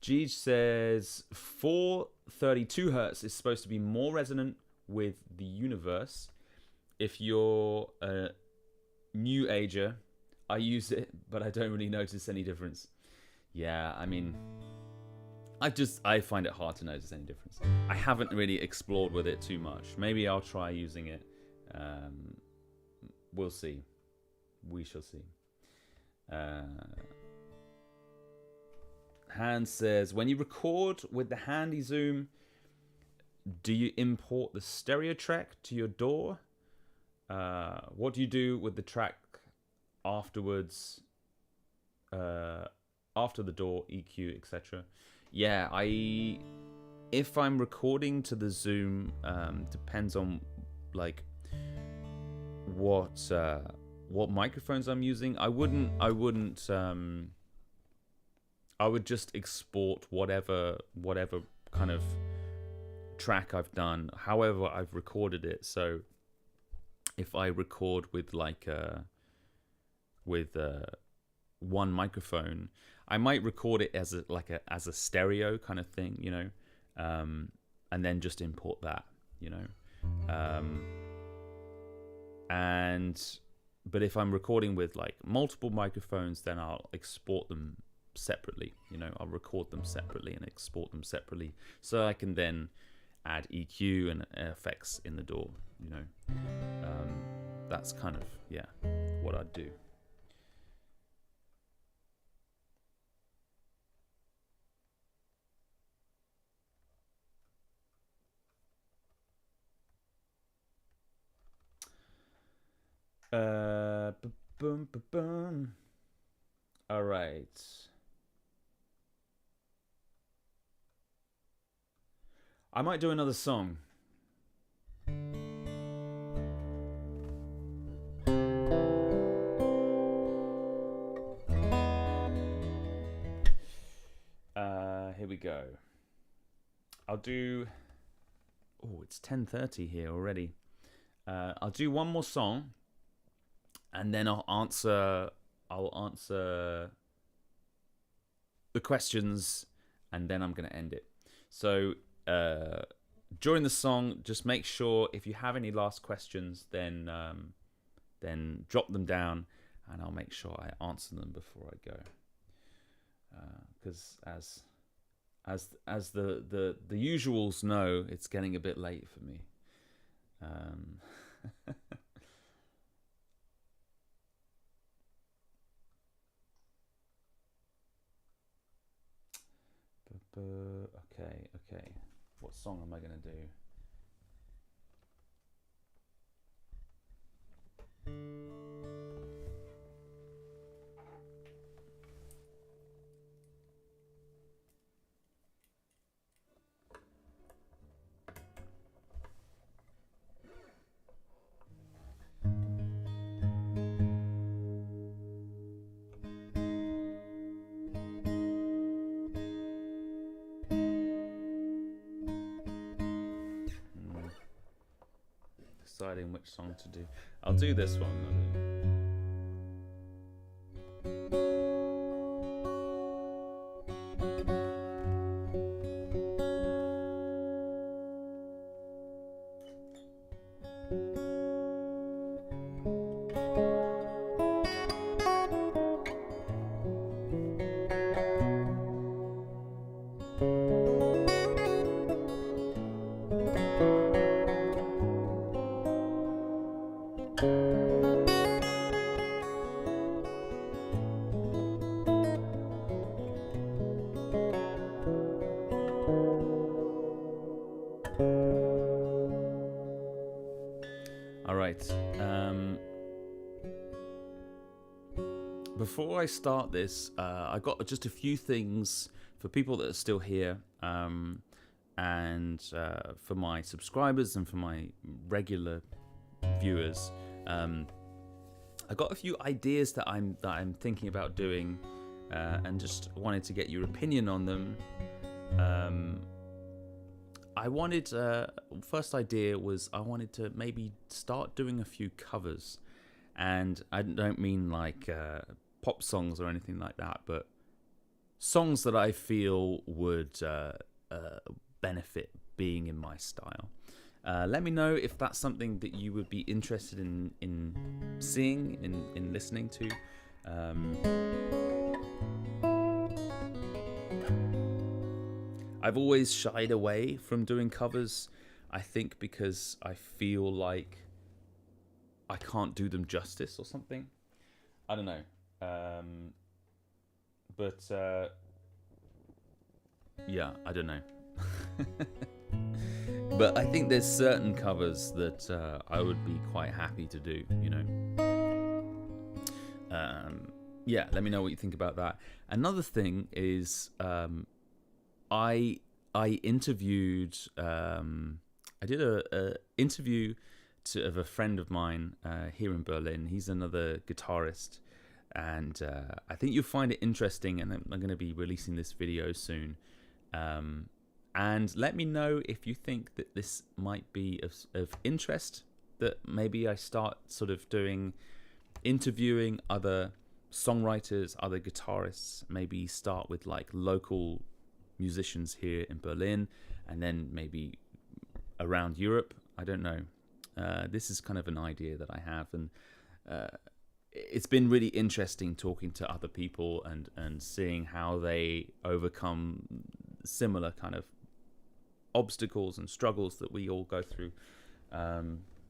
Gij says 432 hertz is supposed to be more resonant with the universe. If you're a new ager, I use it, but I don't really notice any difference. Yeah, I mean, I find it hard to notice any difference. I haven't really explored with it too much. Maybe I'll try using it. We'll see. We shall see. Hans says, when you record with the handy zoom, do you import the stereo track to your DAW? What do you do with the track afterwards, after the DAW, EQ, etc.? Yeah, if I'm recording to the zoom, depends on like what microphones I'm using. I would just export whatever kind of track I've done, however I've recorded it. So if I record with one microphone, I might record it as a stereo kind of thing, you know, and then just import that, you know. But if I'm recording with like multiple microphones, then I'll export them separately, you know. I'll record them separately and export them separately, so I can then add EQ and effects in the DAW, you know. That's kind of what I'd do. All right. I might do another song. Here we go. I'll do... Oh, it's 10:30 here already. I'll do one more song, and then I'll answer the questions, and then I'm going to end it. So during the song, just make sure if you have any last questions, then drop them down, and I'll make sure I answer them before I go. Because as the usuals know, it's getting a bit late for me. Okay. What song am I going to do? deciding which song to do. I'll do this one. All right. Before I start this, I got just a few things for people that are still here, and for my subscribers and for my regular viewers. I got a few ideas that I'm thinking about doing, and just wanted to get your opinion on them. I wanted, first idea was I wanted to maybe start doing a few covers, and I don't mean like pop songs or anything like that, but songs that I feel would benefit being in my style. Let me know if that's something that you would be interested in seeing, in listening to. I've always shied away from doing covers, I think because I feel like I can't do them justice or something. I don't know. Yeah, I don't know. But I think there's certain covers that I would be quite happy to do, you know. Yeah, let me know what you think about that. Another thing is I interviewed, I did a interview of a friend of mine here in Berlin. He's another guitarist, and I think you'll find it interesting, and I'm going to be releasing this video soon. And let me know if you think that this might be of interest, that maybe I start sort of interviewing other songwriters, other guitarists, maybe start with like local musicians here in Berlin, and then maybe around Europe. I don't know. This is kind of an idea that I have, and it's been really interesting talking to other people and seeing how they overcome similar kind of obstacles and struggles that we all go through.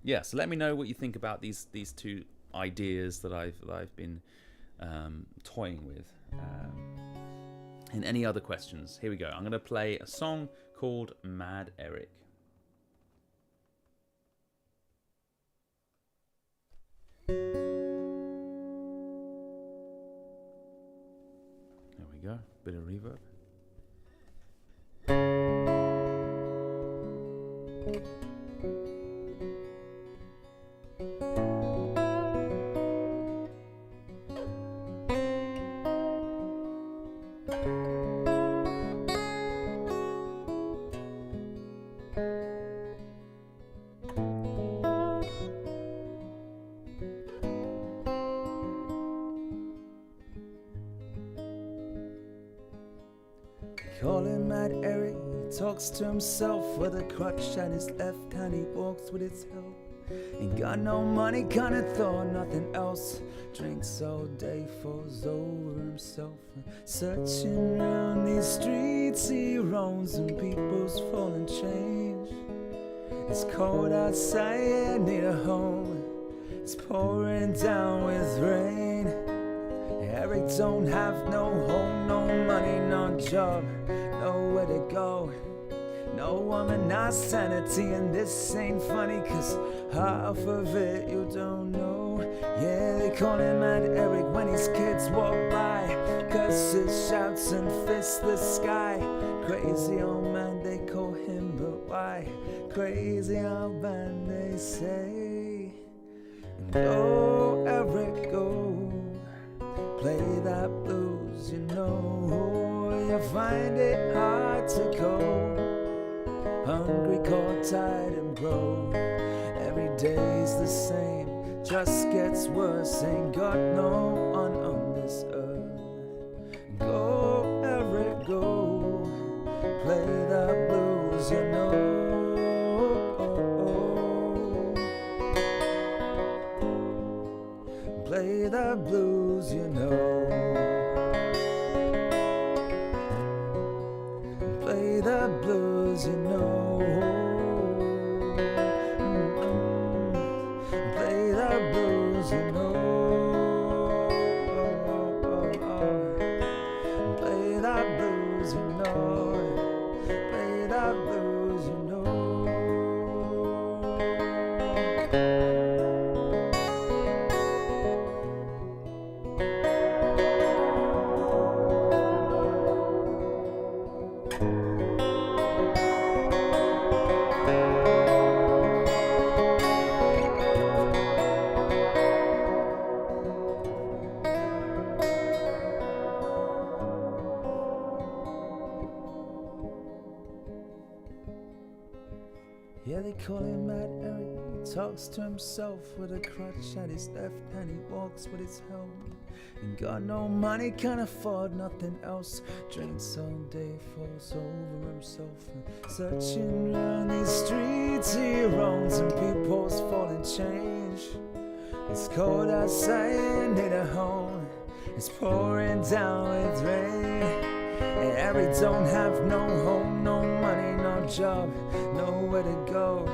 Yeah, so let me know what you think about these two ideas that I've been toying with. And any other questions? Here we go. I'm going to play a song called Mad Eric. There we go. Bit of reverb. Call him Mad Eric, he talks to himself with a crutch at his left hand, he walks with his help. Ain't got no money, kinda thought nothing else. Drinks all day, falls over himself. Searching round these streets he roams, and people's falling change. It's cold outside, need a home. It's pouring down with rain. Eric don't have no home, no money, no job, nowhere to go. No woman, not sanity, and this ain't funny, cause half of it you don't know. Yeah, they call him Mad Eric when his kids walk by, curses, shouts, and fists the sky. Crazy old man, they call him, but why? Crazy old man, they say. And oh, Eric, go play that blues, you know. You find it hard to go. Hungry, cold, tired, and broke. Every day's the same, just gets worse. Ain't got no one on this earth. Go, Eric, go, play that blues, you know. Play that blues, you know. Play that blues, you know. Play that blues, you know. Play that blues, you know. Play that blues, you know. Yeah, they call him Mad Eric. He talks to himself with a crutch at his left hand. He walks with his helmet. Ain't got no money, can't afford nothing else. Drinks all day, falls over himself. And searching around these streets he roams, and people's falling change. It's cold outside, need a home. It's pouring down with rain. And Eric don't have no home, no money, no job, nowhere to go.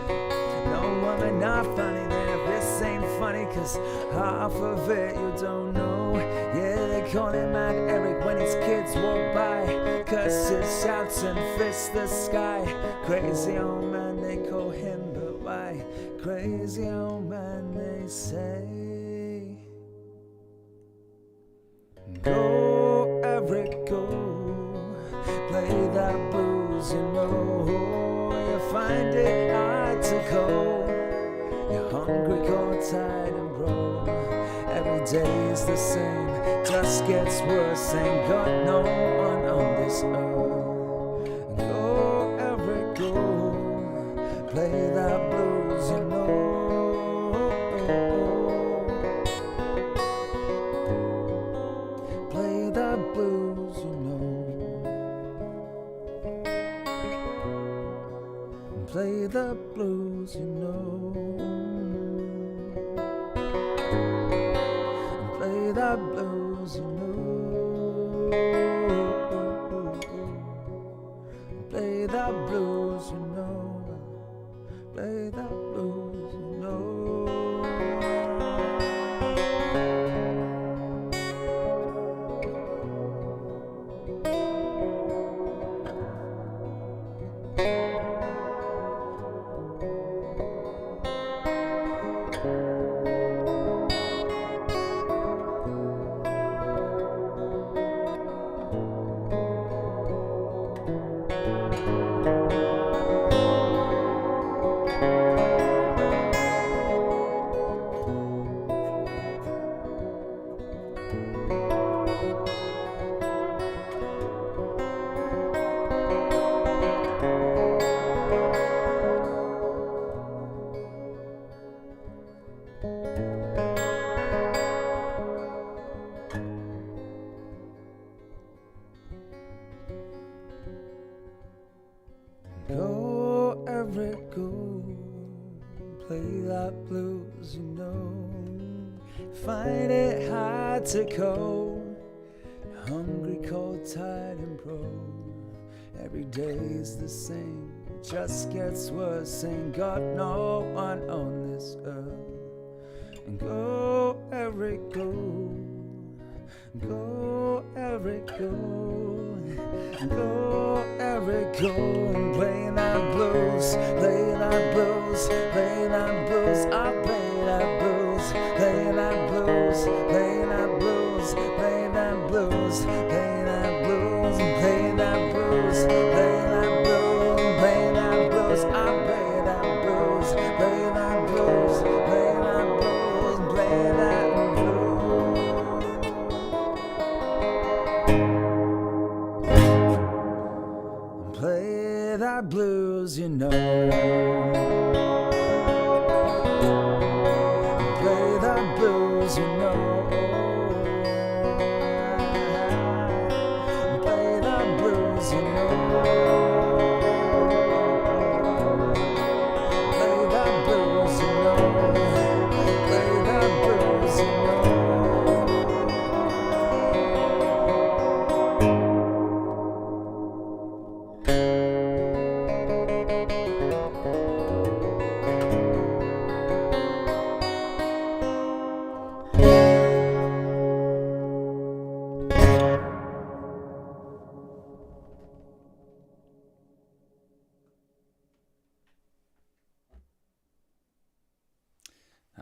No woman, not funny, then if this ain't funny, cause half of it you don't know. Yeah, they call him Mad Eric when his kids walk by. Curses, shouts and fists the sky. Crazy old man, they call him, but why? Crazy old man, they say. Go, Eric, go. Play that blues, you know. You find it hard to cope. You're hungry, cold, tired and broke. Every day's the same, just gets worse. Ain't got no one on this earth. Go, Eric, go. Play that blues, you know. Play that blues, you know. Play the blues, you know. Play the blues, you know. Play the blues, you know. Play the blues, you know. Go, Eric, go. Play that blues, you know. Find it hard to cope. Hungry, cold, tired and broke. Every day's the same, just gets worse. Ain't got no one on this earth. And go, Eric, go. Go, Eric, go. Go, Eric, go. And play that blues, play that blues, play that blues. I play that blues, play that blues, play that blues, play that blues, play that blues, play that blues, play that blues, play that blues. I play that blues, play that blues, play that blues, play that blues. Play that blues, you know.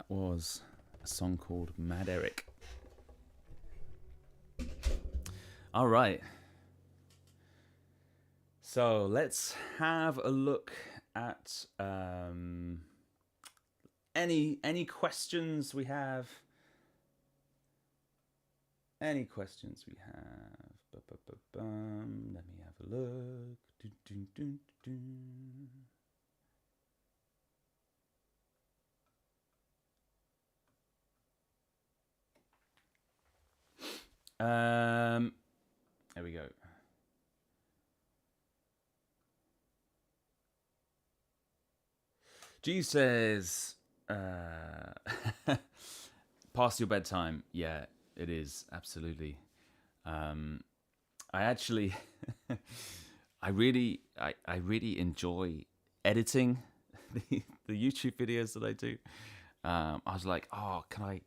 was a song called Mad Eric. All right. So let's have a look at any questions we have. Any questions we have? Let me have a look. There we go. G says, past your bedtime. Yeah, it is, absolutely. I actually, I really enjoy editing the YouTube videos that I do. I was like, oh, can I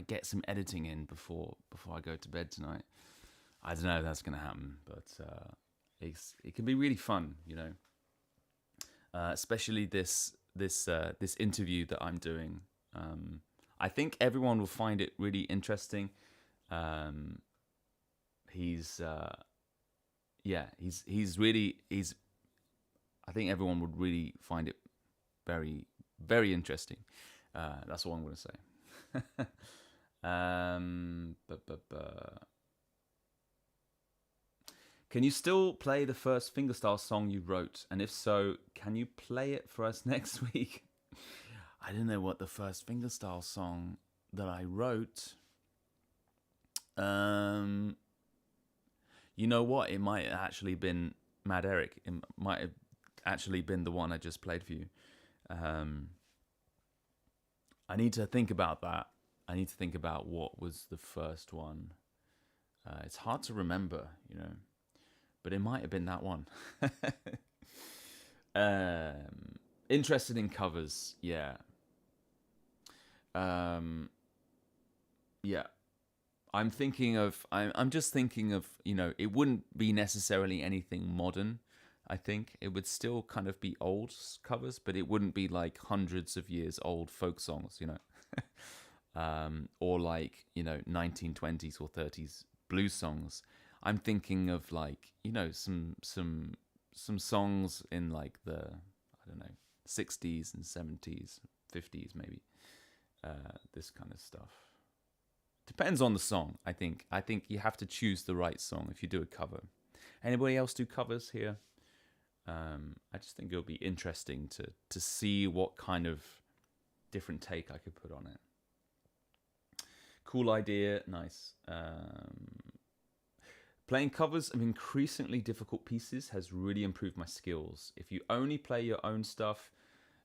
get some editing in before I go to bed tonight? I don't know if that's going to happen, but it can be really fun, you know. Especially this interview that I'm doing. I think everyone will find it really interesting. He's I think everyone would really find it very, very interesting. That's all I'm going to say. Can you still play the first fingerstyle song you wrote? And if so, can you play it for us next week? I don't know what the first fingerstyle song that I wrote. You know what? It might have actually been Mad Eric. It might have actually been the one I just played for you. I need to think about that. I need to think about what was the first one. It's hard to remember, you know. But it might have been that one. Interested in covers, yeah. Yeah. I'm just thinking of, you know, it wouldn't be necessarily anything modern. I think it would still kind of be old covers, but it wouldn't be like hundreds of years old folk songs, you know. Or like, you know, 1920s or 30s blues songs. I'm thinking of like, you know, some songs in like the, I don't know, 60s and 70s, 50s maybe. This kind of stuff. Depends on the song, I think. I think you have to choose the right song if you do a cover. Anybody else do covers here? I just think it'll be interesting to see what kind of different take I could put on it. Cool idea, nice. Playing covers of increasingly difficult pieces has really improved my skills. If you only play your own stuff,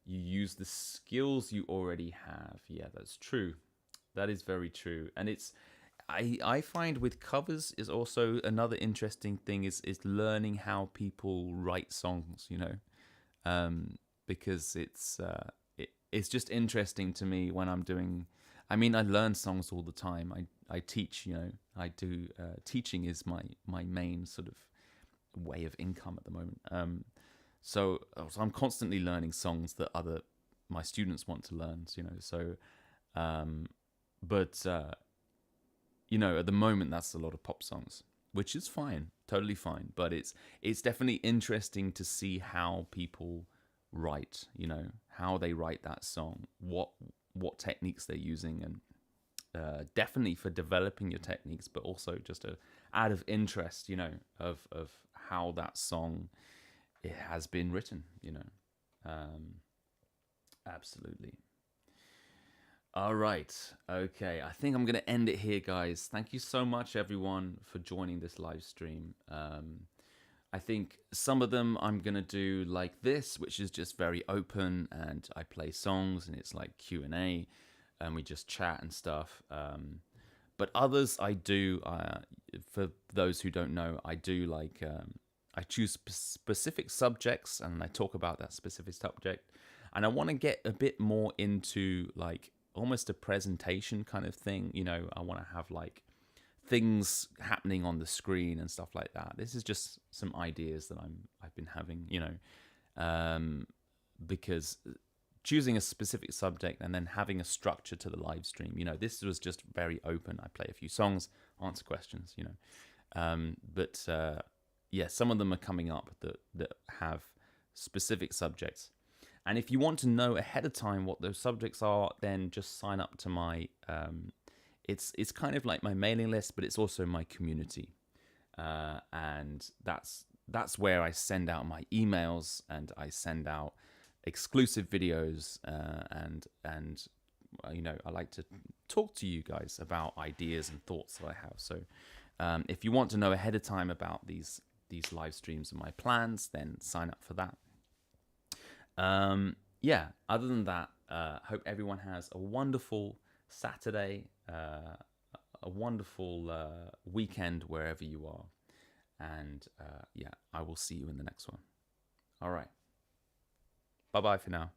you use the skills you already have. Yeah, that's true. That is very true. And it's, I find with covers is also another interesting thing is learning how people write songs, you know, because it's just interesting to me when I'm doing. I mean, I learn songs all the time. I teach, you know. I do teaching is my main sort of way of income at the moment. So I'm constantly learning songs that my students want to learn, you know. So, but you know, at the moment that's a lot of pop songs, which is fine, totally fine. But it's definitely interesting to see how people write, you know, how they write that song, what techniques they're using, and definitely for developing your techniques, but also just out of interest, you know, of how that song it has been written, you know. Absolutely. All right. Okay. I think I'm going to end it here, guys. Thank you so much, everyone, for joining this live stream. I think some of them I'm going to do like this, which is just very open, and I play songs and it's like Q&A and we just chat and stuff. But others I do, for those who don't know, I do like, I choose specific subjects and I talk about that specific subject. And I want to get a bit more into like almost a presentation kind of thing. You know, I want to have like things happening on the screen and stuff like that. This is just some ideas that I've been having, you know, because choosing a specific subject and then having a structure to the live stream. This was just very open. I play a few songs, answer questions, but some of them are coming up that have specific subjects. And if you want to know ahead of time what those subjects are, then just sign up to my it's kind of like my mailing list, but it's also my community, and that's where I send out my emails, and I send out exclusive videos, and I like to talk to you guys about ideas and thoughts that I have. So if you want to know ahead of time about these live streams and my plans, then sign up for that. Other than that, hope everyone has a wonderful Saturday, a wonderful weekend wherever you are, and I will see you in the next one. All right, bye bye for now.